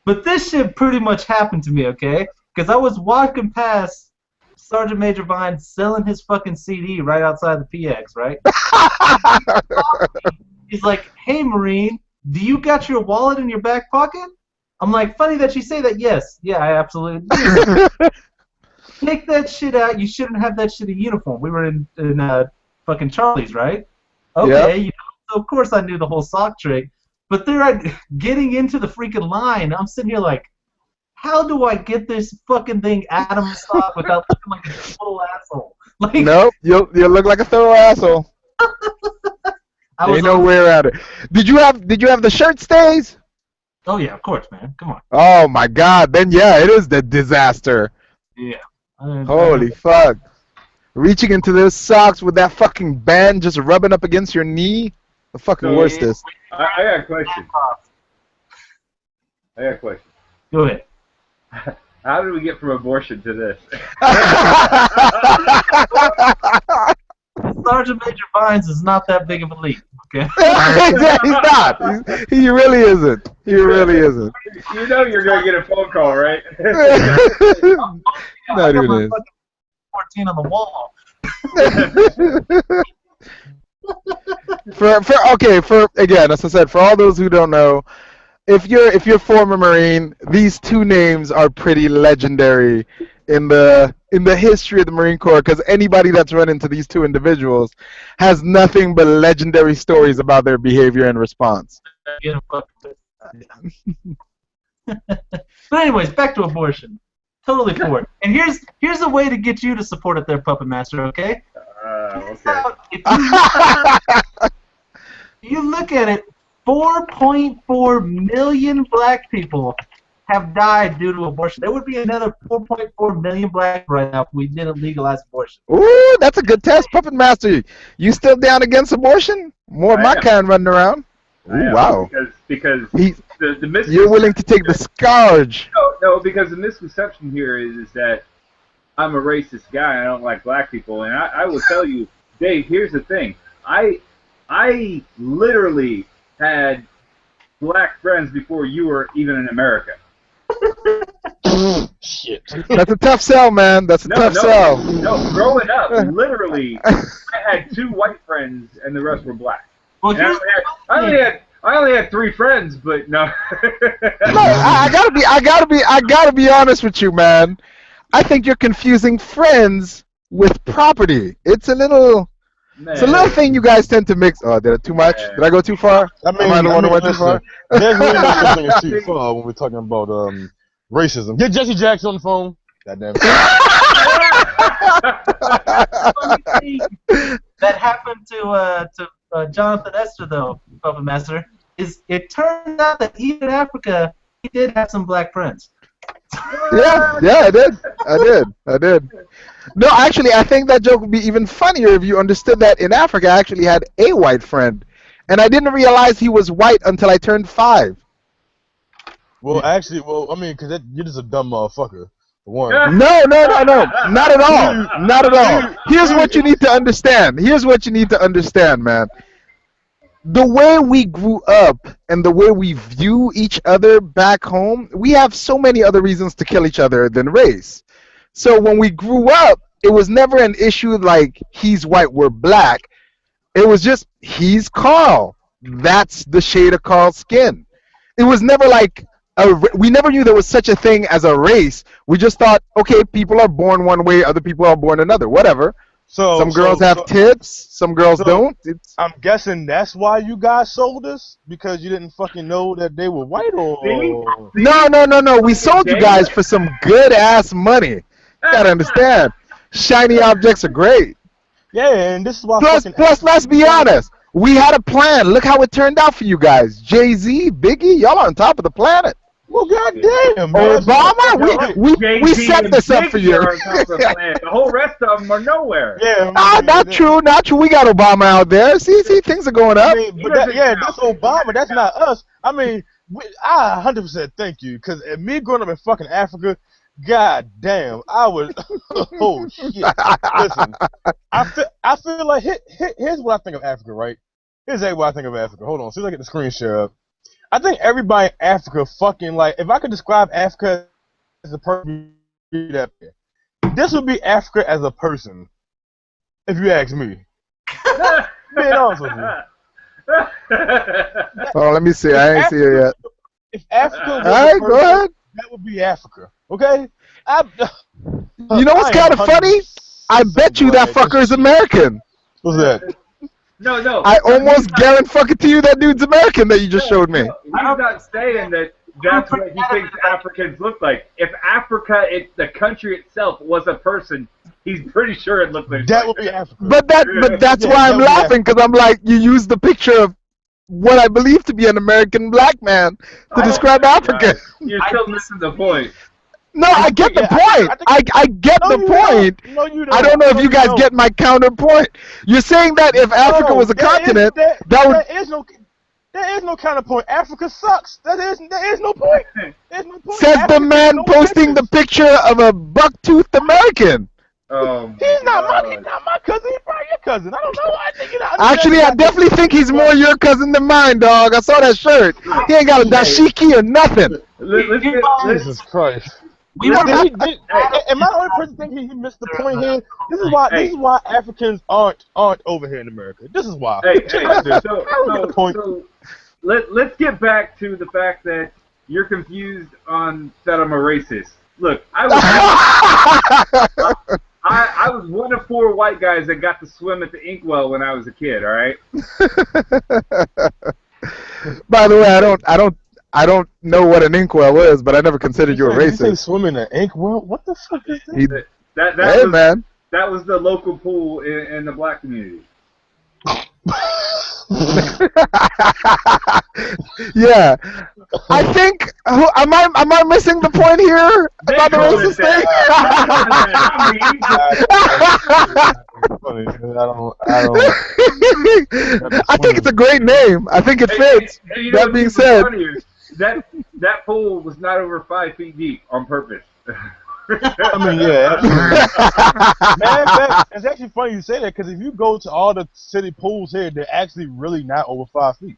But this shit pretty much happened to me, okay? Because I was walking past Sergeant Major Vines selling his fucking CD right outside the PX, right? He's like, "Hey, Marine, do you got your wallet in your back pocket?" I'm like, "Funny that you say that. Yes, yeah, I absolutely do." Take that shit out. You shouldn't have that shit in uniform. We were in fucking Charlie's, right? Okay, Yep. So of course I knew the whole sock trick. But they're getting into the freaking line. I'm sitting here like, how do I get this fucking thing out of my sock without looking like a total asshole? Like, Nope, you'll look like a thorough asshole. I was Ain't no way around it. Did you have the shirt stays? Oh yeah, of course, man. Come on. Oh my God! Then yeah, it is the disaster. Yeah. Holy fuck! Reaching into those socks with that fucking band just rubbing up against your knee. The fucking So- worst is. I got a question. Go ahead. How did we get from abortion to this? Sergeant Major Vines is not that big of a leap, okay? He's not. He really isn't. He really isn't. You know you're going to get a phone call, right? I Not got even my is. fucking 14 on the wall. For again, as I said, for all those who don't know, if you're former Marine, these two names are pretty legendary in the history of the Marine Corps, because anybody that's run into these two individuals has nothing but legendary stories about their behavior and response. Get 'em fucking But anyways, back to abortion. Totally for it. And here's a way to get you to support it there, Puppet Master, okay? Okay. If you look at it, 4.4 million black people have died due to abortion. There would be another 4.4 million black right now if we didn't legalize abortion. Ooh, that's a good test, Puppet Master. You still down against abortion? More of I my am. kind running around. Ooh, wow. Because He, the misconception. you're willing to take the scourge. No, because the misconception here is that I'm a racist guy and I don't like black people. And I will tell you, Dave, here's the thing. I literally had black friends before you were even in America. Shit. That's a tough sell, man. That's a tough sell. No, growing up, literally, I had 2 white friends and the rest were black. Well, And here's I only had 3 friends, but no. Look, I gotta be honest with you, man. I think you're confusing friends with property. It's a little thing you guys tend to mix. Oh, did it too much? Did I go too far? Am I the one who went too far? There's really no such thing as too far when we're talking about racism. Get Jesse Jackson on the phone. Goddamn. That happened to Jonathan Esther, though, Puppet Master, is it turns out that even in Africa, he did have some black friends. Yeah, I did. No, actually, I think that joke would be even funnier if you understood that in Africa I actually had a white friend, and I didn't realize he was white until I turned 5. Well, actually, I mean, because you're just a dumb motherfucker. For one. No, not at all, not at all. Here's what you need to understand. Man. The way we grew up and the way we view each other back home, we have so many other reasons to kill each other than race. So when we grew up, it was never an issue like he's white, we're black. It was just he's Carl. That's the shade of Carl's skin. It was never like we never knew there was such a thing as a race. We just thought, okay, people are born one way, other people are born another, whatever. Some girls have tits, some girls don't. I'm guessing that's why you guys sold us, because you didn't fucking know that they were white, or No. We sold you guys for some good ass money. You gotta understand. Shiny objects are great. Yeah, and this is why. Plus, let's be honest. We had a plan. Look how it turned out for you guys. Jay-Z, Biggie, y'all on top of the planet. Well, goddamn, man. Obama, we set this up for you. The whole rest of them are nowhere. Yeah, not true. We got Obama out there. See, things are going up. I mean, but that's Obama. That's not us. I mean, I 100% thank you, because me growing up in fucking Africa, god damn, I was. Oh shit! Listen, I feel like here's what I think of Africa, right? Here's what I think of Africa. Hold on, as soon as I get the screen share up. I think everybody in Africa fucking, like, if I could describe Africa as a person, this would be Africa as a person, if you ask me. Being honest with you. Oh, let me see. I ain't see it yet. If Africa was all right, a person, go ahead. that would be Africa, okay? You know what's kind of funny? I bet you that fucker is American. What's that? No. I almost guarantee to you that dude's American that you just showed me. I'm not saying that that's what he thinks Africans look like. If Africa, the country itself, was a person, he's pretty sure it looked like that would be Africa. But that's why I'm laughing, because I'm like, you used the picture of what I believe to be an American black man to describe Africa. You're still missing the point. No, I get the point. I get the point. No, you don't. I don't know if you guys get my counterpoint. You're saying that if Africa was a continent, there is no counterpoint. Africa sucks. There is no point. There's no point. Says the man posting the picture of a buck-toothed American. He's not my cousin. He's probably your cousin. I don't know. I think Actually, I definitely think he's more your cousin than mine, dog. I saw that shirt. He ain't got a dashiki or nothing. Jesus Christ. Am I the only person thinking he missed the point here? This is why Africans aren't over here in America. This is why. So let's get back to the fact that you're confused on that I'm a racist. Look, I was one of 4 white guys that got to swim at the inkwell when I was a kid. All right. By the way, I don't know what an inkwell is, but I never considered you a racist. You say swim in an inkwell? What the fuck is that? Man. That was the local pool in the black community. Yeah, I think. Am I missing the point here about the racist thing? I think it's a great name. I think it fits. That being said, that pool was not over 5 feet deep on purpose. I mean, yeah, man, it's actually funny you say that, because if you go to all the city pools here, they're actually really not over 5 feet.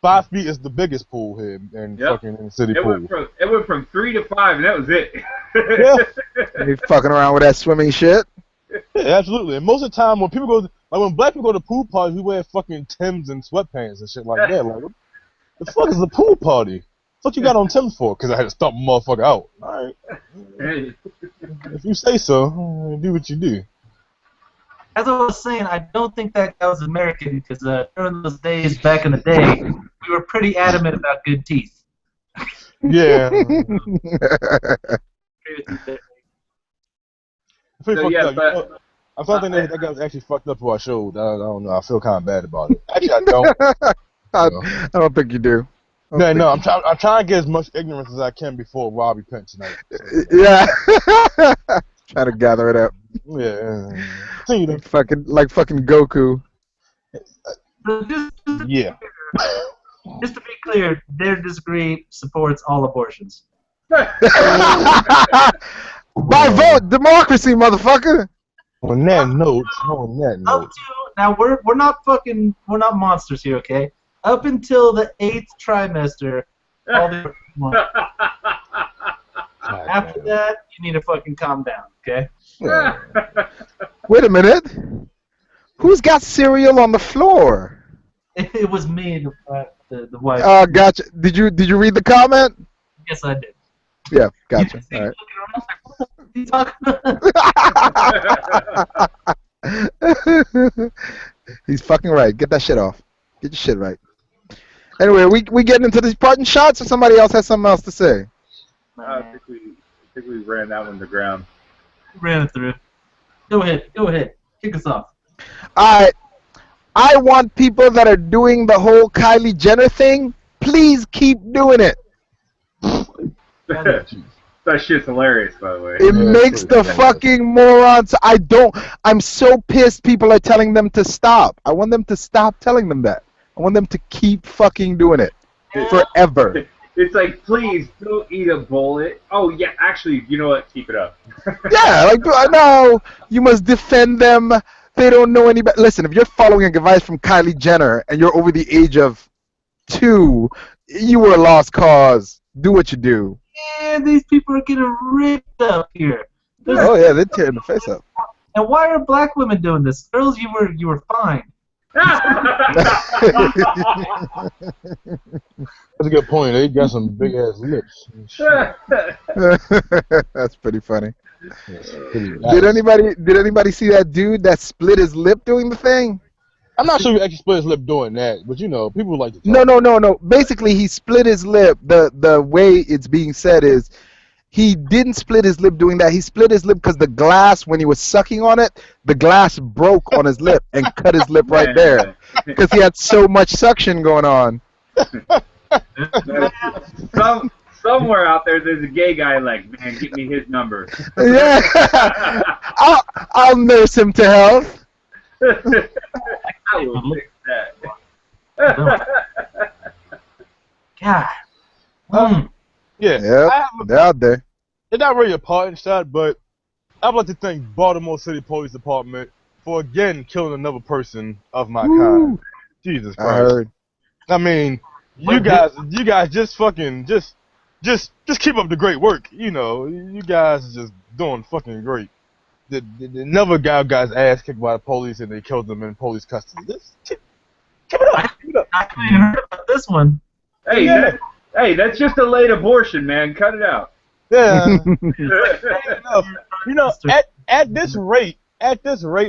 5 feet is the biggest pool here in fucking in the city pool. It went from 3 to 5, and that was it. Yeah. You fucking around with that swimming shit? Yeah, absolutely. And most of the time, when people go, when black people go to pool parties, we wear fucking Timbs and sweatpants and shit like that. Like, what the fuck is a pool party? What you got on Tim's for? Because I had to stomp a motherfucker out. All right. If you say so, do what you do. as I was saying, I don't think that guy was American because during those days back in the day, we were pretty adamant about good teeth. Yeah. Agree with you there. It's pretty So fucked yeah, up. but I'm starting to think that guy was actually fucked up who I showed. I don't know. I feel kind of bad about it. Actually, I don't. I, You know. I don't think you do. I don't No, think no. you I'm trying to get as much ignorance as I can before Robbie Pent tonight. So, Yeah. Trying to gather it up. yeah. Continue though. Like fucking Goku. So Yeah. just to be clear, their disagree supports all abortions. By vote, democracy, motherfucker. On that note. Up to now, we're not monsters here, okay? Up until the 8th trimester, all the after that, you need to fucking calm down, okay? Yeah. Wait a minute. Who's got cereal on the floor? It was me, the wife. Gotcha. Did you read the comment? Yes, I did. Yeah, You gotcha. just see All me right. looking around like, what the fuck is he talking about? He's fucking right. Get that shit off. Get your shit right. Anyway, we getting into these parting shots, or somebody else has something else to say? I think we ran that one to ground. Ran it through. Go ahead. Kick us off. All right. I want people that are doing the whole Kylie Jenner thing. Please keep doing it. That shit's hilarious, by the way. It makes the fucking morons. I'm so pissed people are telling them to stop. I want them to stop telling them that. I want them to keep fucking doing it forever. It's like, please don't eat a bullet. Oh yeah, actually, you know what? Keep it up. Yeah, like no, you must defend them. They don't know any better. Listen, if you're following advice from Kylie Jenner and you're over the age of 2, you were a lost cause. Do what you do. Yeah, these people are getting ripped up here. Oh yeah, they're tearing the face up. And why are black women doing this? Girls, you were fine. That's a good point. They got some big ass lips. That's pretty funny. Yes, pretty Did anybody see that dude that split his lip doing the thing? I'm not sure he actually split his lip doing that, but you know, people like to talk. No. Basically, he split his lip. The way it's being said is he didn't split his lip doing that. He split his lip because the glass, when he was sucking on it, the glass broke on his lip and cut his lip right there because he had so much suction going on. Somewhere out there's a gay guy like, man, get me his number. Yeah, I'll nurse him to health. I will fix that. God. Yeah, Yeah, they're out there. it's not really a parting shot, but I'd like to thank Baltimore City Police Department for again killing another person of my kind. Jesus I Christ! heard. I mean, you guys just fucking just keep up the great work. You know, you guys are just doing fucking great. Another guy got his ass kicked by the police and they killed him in police custody. Just keep it up. Keep it up. I haven't even heard about this one. Hey, Yeah. hey, that's just a late abortion, man. Cut it out. Yeah. You know, at this rate,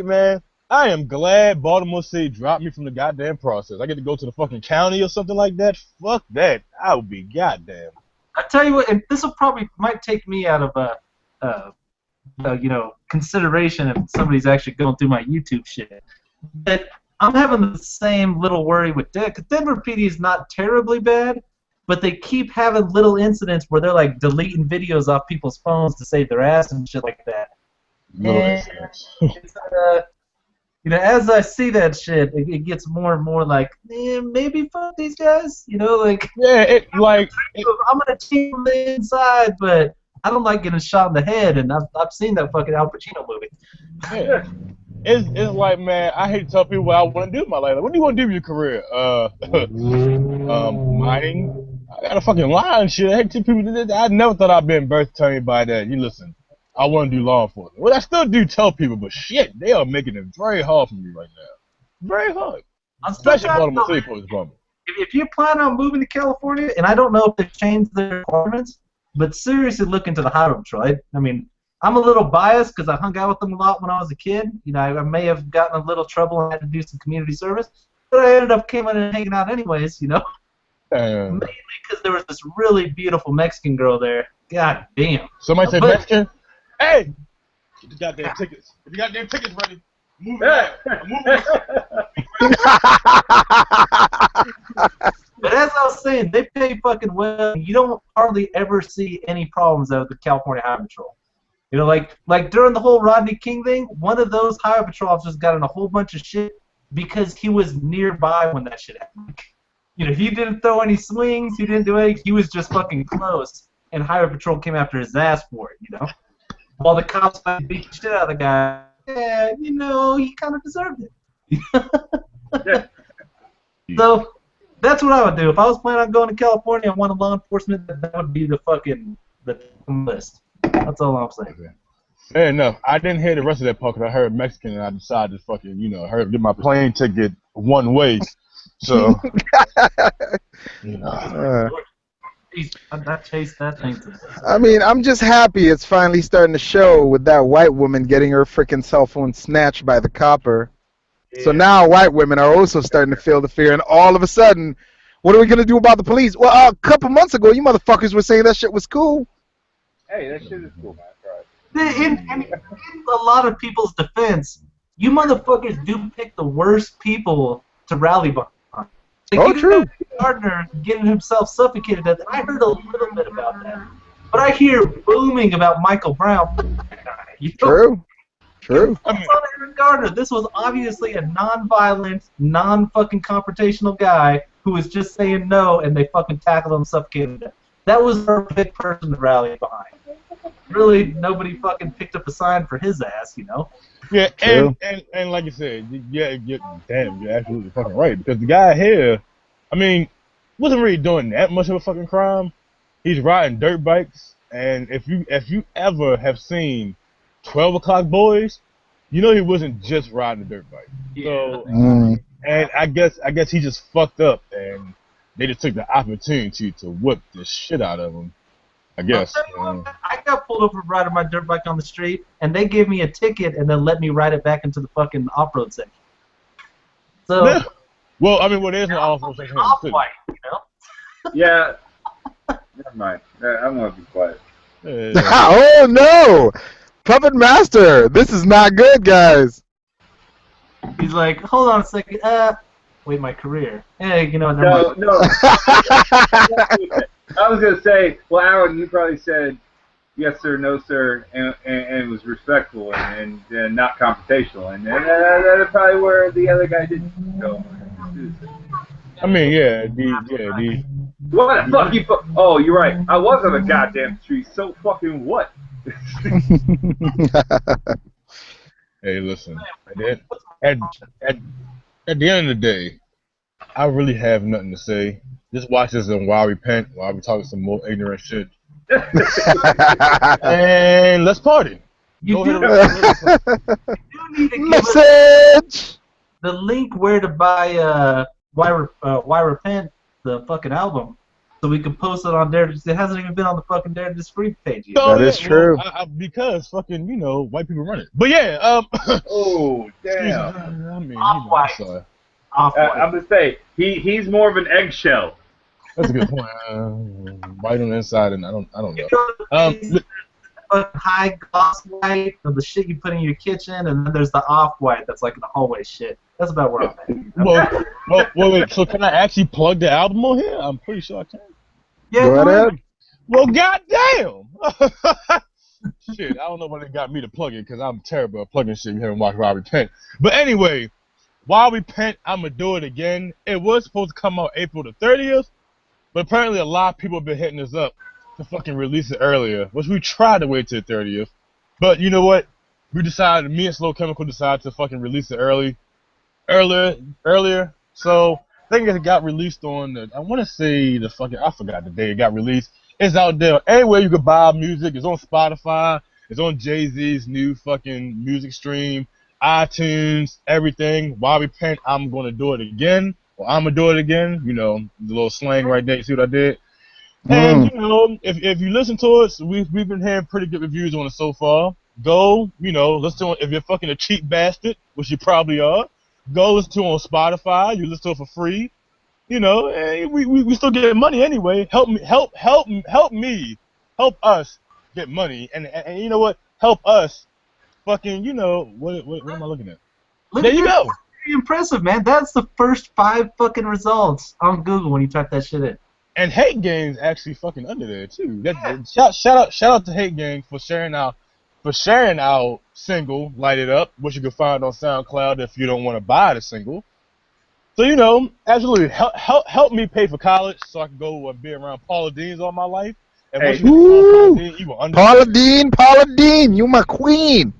man, I am glad Baltimore City dropped me from the goddamn process. I get to go to the fucking county or something like that. Fuck that. I would be goddamn. I tell you what, and this will might take me out of consideration if somebody's actually going through my YouTube shit. But I'm having the same little worry with Denver PD is not terribly bad, but they keep having little incidents where they're like deleting videos off people's phones to save their ass and shit like that. And it's, as I see that shit, it gets more and more like, maybe fuck these guys, like. Yeah, I'm gonna team on the inside, but I don't like getting shot in the head, and I've seen that fucking Al Pacino movie. yeah. It's like, man, I hate to tell people what I want to do in my life. Like, what do you want to do with your career? Mining. I got a fucking lie and shit. I hate to tell people. I never thought I'd been birthed to anybody that, you listen, I want to do law enforcement. Well, I still do tell people, but shit, they are making it very hard for me right now. Very hard. Especially Baltimore City Police Department. If you plan on moving to California, and I don't know if they've changed their requirements, but seriously look into the highway patrol. I mean, I'm a little biased because I hung out with them a lot when I was a kid. You know, I may have gotten a little trouble and had to do some community service, but I ended up coming and hanging out anyways. You know, Damn. mainly because there was this really beautiful Mexican girl there. God damn. Somebody say But- Mexican? Hey! Get the goddamn tickets. Get the goddamn tickets ready. Move it out. I'm moving But as I was saying, they pay fucking well. You don't hardly ever see any problems out of the California Highway Patrol. You know, like during the whole Rodney King thing, one of those Highway Patrol officers got in a whole bunch of shit because he was nearby when that shit happened. You know, he didn't throw any swings, he didn't do anything, he was just fucking close, and Highway Patrol came after his ass for it, you know? While the cops beat the shit out of the guy, yeah, you know, he kind of deserved it. So, that's what I would do. If I was planning on going to California and wanted law enforcement, that would be the fucking list. That's all I'm saying. Fair enough. I didn't hear the rest of that part because I heard Mexican and I decided to fucking, get my plane ticket one way. So, you know. Jeez, I chased that thing. I mean, I'm just happy it's finally starting to show with that white woman getting her freaking cell phone snatched by the copper. Yeah. So now white women are also starting to feel the fear, and all of a sudden, what are we gonna do about the police? Well, a couple months ago, you motherfuckers were saying that shit was cool. Hey, that shit is cool, man. Right. In a lot of people's defense, you motherfuckers do pick the worst people to rally behind. Like, Oh, you true. got Gardner getting himself suffocated. I heard a little bit about that, but I hear booming about Michael Brown. You know, True. It's on Aaron Gardner. This was obviously a non-violent, non-fucking confrontational guy who was just saying no, and they fucking tackled him, suffocated him. That was her big person to rally behind. Really, nobody fucking picked up a sign for his ass, you know? Yeah, True. and like you said, damn, you're absolutely fucking right. Because the guy here, I mean, wasn't really doing that much of a fucking crime. He's riding dirt bikes, and if you ever have seen 12 O'Clock Boys, you know he wasn't just riding a dirt bike. So, and I guess he just fucked up, and they just took the opportunity to whip the shit out of him. I guess. I'll tell you what, I got pulled over riding my dirt bike on the street, and they gave me a ticket and then let me ride it back into the fucking off-road section. So, Yeah. Well, I mean, there's no off-road section here in the city. off-white, you know? Yeah. Never mind. I'm gonna be quiet. Yeah. Oh no, Puppet Master, this is not good, guys. He's like, hold on a second, wait, my career. Hey, you know, never No, mind. no. I was gonna say, well, Alan, you probably said yes sir, no sir, and it was respectful and not confrontational, and that's probably where the other guy didn't go. I mean, the What the fuck you? Oh, you're right. I was on a goddamn tree. So fucking what? hey, listen. At the end of the day, I really have nothing to say. Just watch this and while we repent, while we talking some more ignorant shit, and let's party. You Go do, ahead you do need to give us Message. the link where to buy Why Repent, the fucking album, so we can post it on there. It hasn't even been on the fucking Dare to Discreet page yet. That is true. Because fucking, white people run it. But yeah, Oh damn. I mean, Off-white. I'm sorry. Off-white. I'm gonna say he's more of an eggshell. That's a good point. White on the inside, and I don't know. High gloss white, or the shit you put in your kitchen, and then there's the off-white that's like the hallway shit. That's about where I'm at. Well, wait, so can I actually plug the album on here? I'm pretty sure I can. Yeah, Go ahead. Well, goddamn! Shit, I don't know why they got me to plug it, because I'm terrible at plugging shit. You haven't watched While We Repent. But anyway, While We Repent, I'm going to do it again. It was supposed to come out April the 30th, but apparently a lot of people have been hitting us up to fucking release it earlier, which we tried to wait till the 30th. But you know what? Me and Slow Chemical decided to fucking release it earlier. So I think it got released on I want to say I forgot the day it got released. It's out there anywhere you could buy music. It's on Spotify. It's on Jay-Z's new fucking music stream, iTunes, everything. While we repent, I'm gonna do it again. Or I'm gonna do it again. The little slang right there. You see what I did? And Mm. you know, if you listen to us, we've been hearing pretty good reviews on it so far. Go, you know, listen to it. If you're fucking a cheap bastard, which you probably are, go listen to it on Spotify. You listen to it for free. You know, and we still get money anyway. Help me, help us get money. And you know what? Help us fucking, you know, what am I looking at? Look There at you that. go. Pretty impressive, man. That's the first 5 fucking results on Google when you type that shit in. And Hate Gang's actually fucking under there too. Yeah. Shout out to Hate Gang for sharing our single "Light It Up," which you can find on SoundCloud if you don't want to buy the single. So you know, absolutely help me pay for college so I can go and be around Paula Dean's all my life. And once Hey. you get around Paula Woo! Dean, you will Paula understand. Dean, you my queen.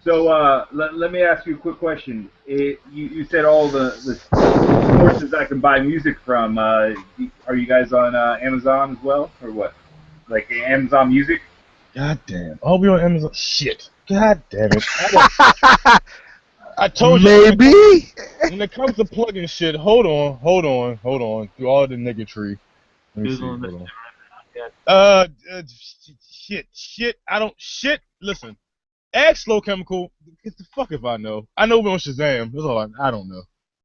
So let me ask you a quick question. You said all the sources I can buy music from. Are you guys on Amazon as well, or what? Like Amazon Music? God damn. I'll be on Amazon. Shit. God damn it. I told you Maybe. when it comes to plugging shit, hold on. Through all the niggatry. Let me see. Googling this Hold on. shit right now. Shit. I don't. Shit. Listen. Ask Slow Chemical. Get the fuck if I know. I know we're on Shazam. That's all I don't know.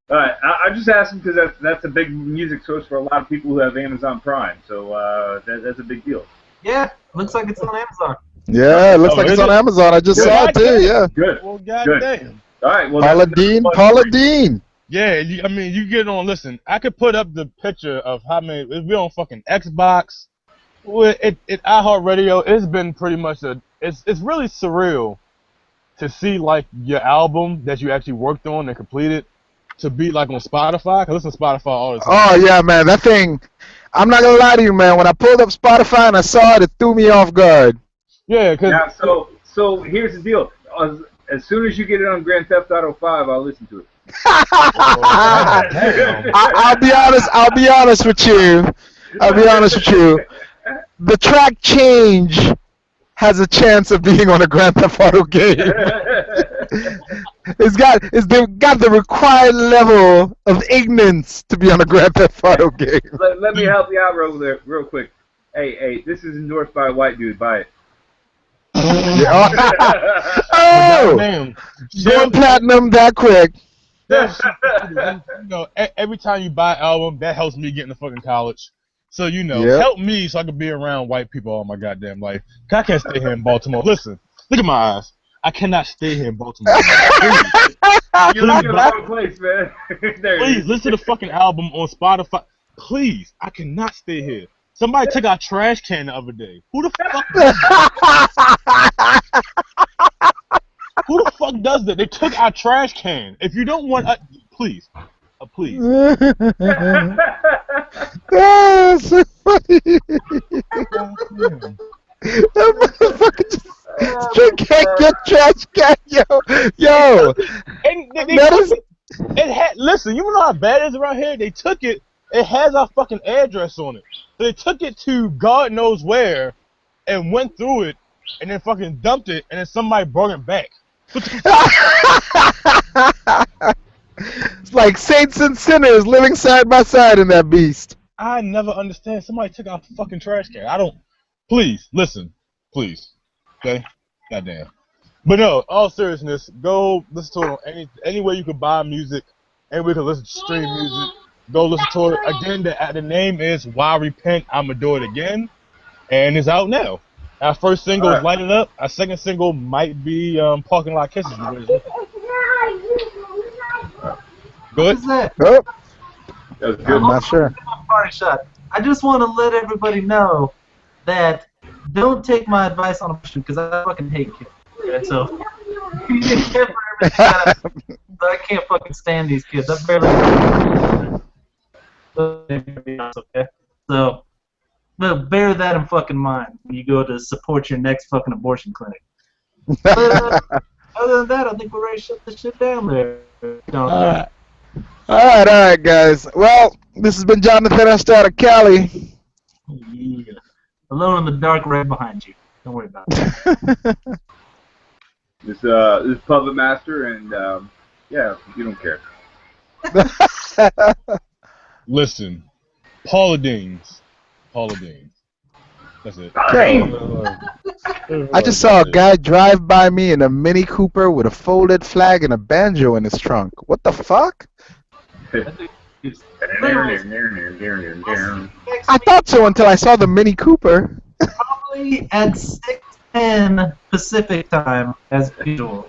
All right, I'm just asking because that's a big music source for a lot of people who have Amazon Prime. So that's a big deal. Yeah, looks like it's on Amazon. Yeah, it looks Oh, like it's is on it? Amazon. I just saw it too. Yeah. Good. Well, Good. goddamn. All right. Well, Paula that's Dean. fun Paula for you. Dean. Yeah, I mean, you get on. Listen, I could put up the picture of how many. If we're on fucking Xbox, well, it iHeartRadio. It's been pretty much It's really surreal to see like your album that you actually worked on and completed to be like on Spotify. I listen to Spotify all the time. Oh yeah, man. That thing. I'm not gonna lie to you, man. When I pulled up Spotify and I saw it, it threw me off guard. Yeah, because Now, so here's the deal. As soon as you get it on Grand Theft Auto 5, I'll listen to it. I'll be honest. I'll be honest with you. The track change has a chance of being on a Grand Theft Auto game. They've got the required level of ignorance to be on a Grand Theft Auto game. Let me help you out real quick. Hey, this is endorsed by a white dude. Buy it. Yeah. Oh, goddamn, going platinum that quick. you know, every time you buy an album, that helps me get into fucking college. So you know, Yep. help me so I can be around white people all my goddamn life. 'Cause I can't stay here in Baltimore. Listen, look at my eyes. I cannot stay here in Baltimore. You're looking at the wrong place, man. There it Please is. listen to the fucking album on Spotify. Please, I cannot stay here. Somebody took our trash can the other day. Who the fuck does that? Who the fuck does that? They took our trash can. If you don't want, please, please. Ah, so funny. That motherfucker just straight can't get trash can, yo. And they That took is- it had, listen, you know how bad it is around here? They took it. It has our fucking address on it. So they took it to God knows where, and went through it, and then fucking dumped it, and then somebody brought it back. It's like saints and sinners living side by side in that beast. I never understand. Somebody took our fucking trash can. I don't. Please listen, please. Okay, goddamn. But no, all seriousness, go listen to it on any way you can buy music, any way you can listen to stream music. Go listen to it again. The name is Why Repent. I'ma Do It Again, and it's out now. Our first single is Light It Up. Our second single might be Parking Lot Kisses. Good. What is that? Oh, That was good. I'm not sure. Party shot. I just want to let everybody know that don't take my advice on abortion because I fucking hate kids. Okay, so you can't for every shot out, but I can't fucking stand these kids. I barely. Okay, so but bear that in fucking mind when you go to support your next fucking abortion clinic. But, other than that, I think we're ready to shut this shit down there. All right, guys. Well, this has been Jonathan Esther out of Cali. Yeah. Alone in the dark right behind you. Don't worry about it. This is Puppet Master, and yeah, you don't care. Listen, Paula Dean's. That's it. Yo, I just saw a guy drive by me in a Mini Cooper with a folded flag and a banjo in his trunk. What the fuck? I thought so until I saw the Mini Cooper. Probably at 6:10 Pacific time, as usual.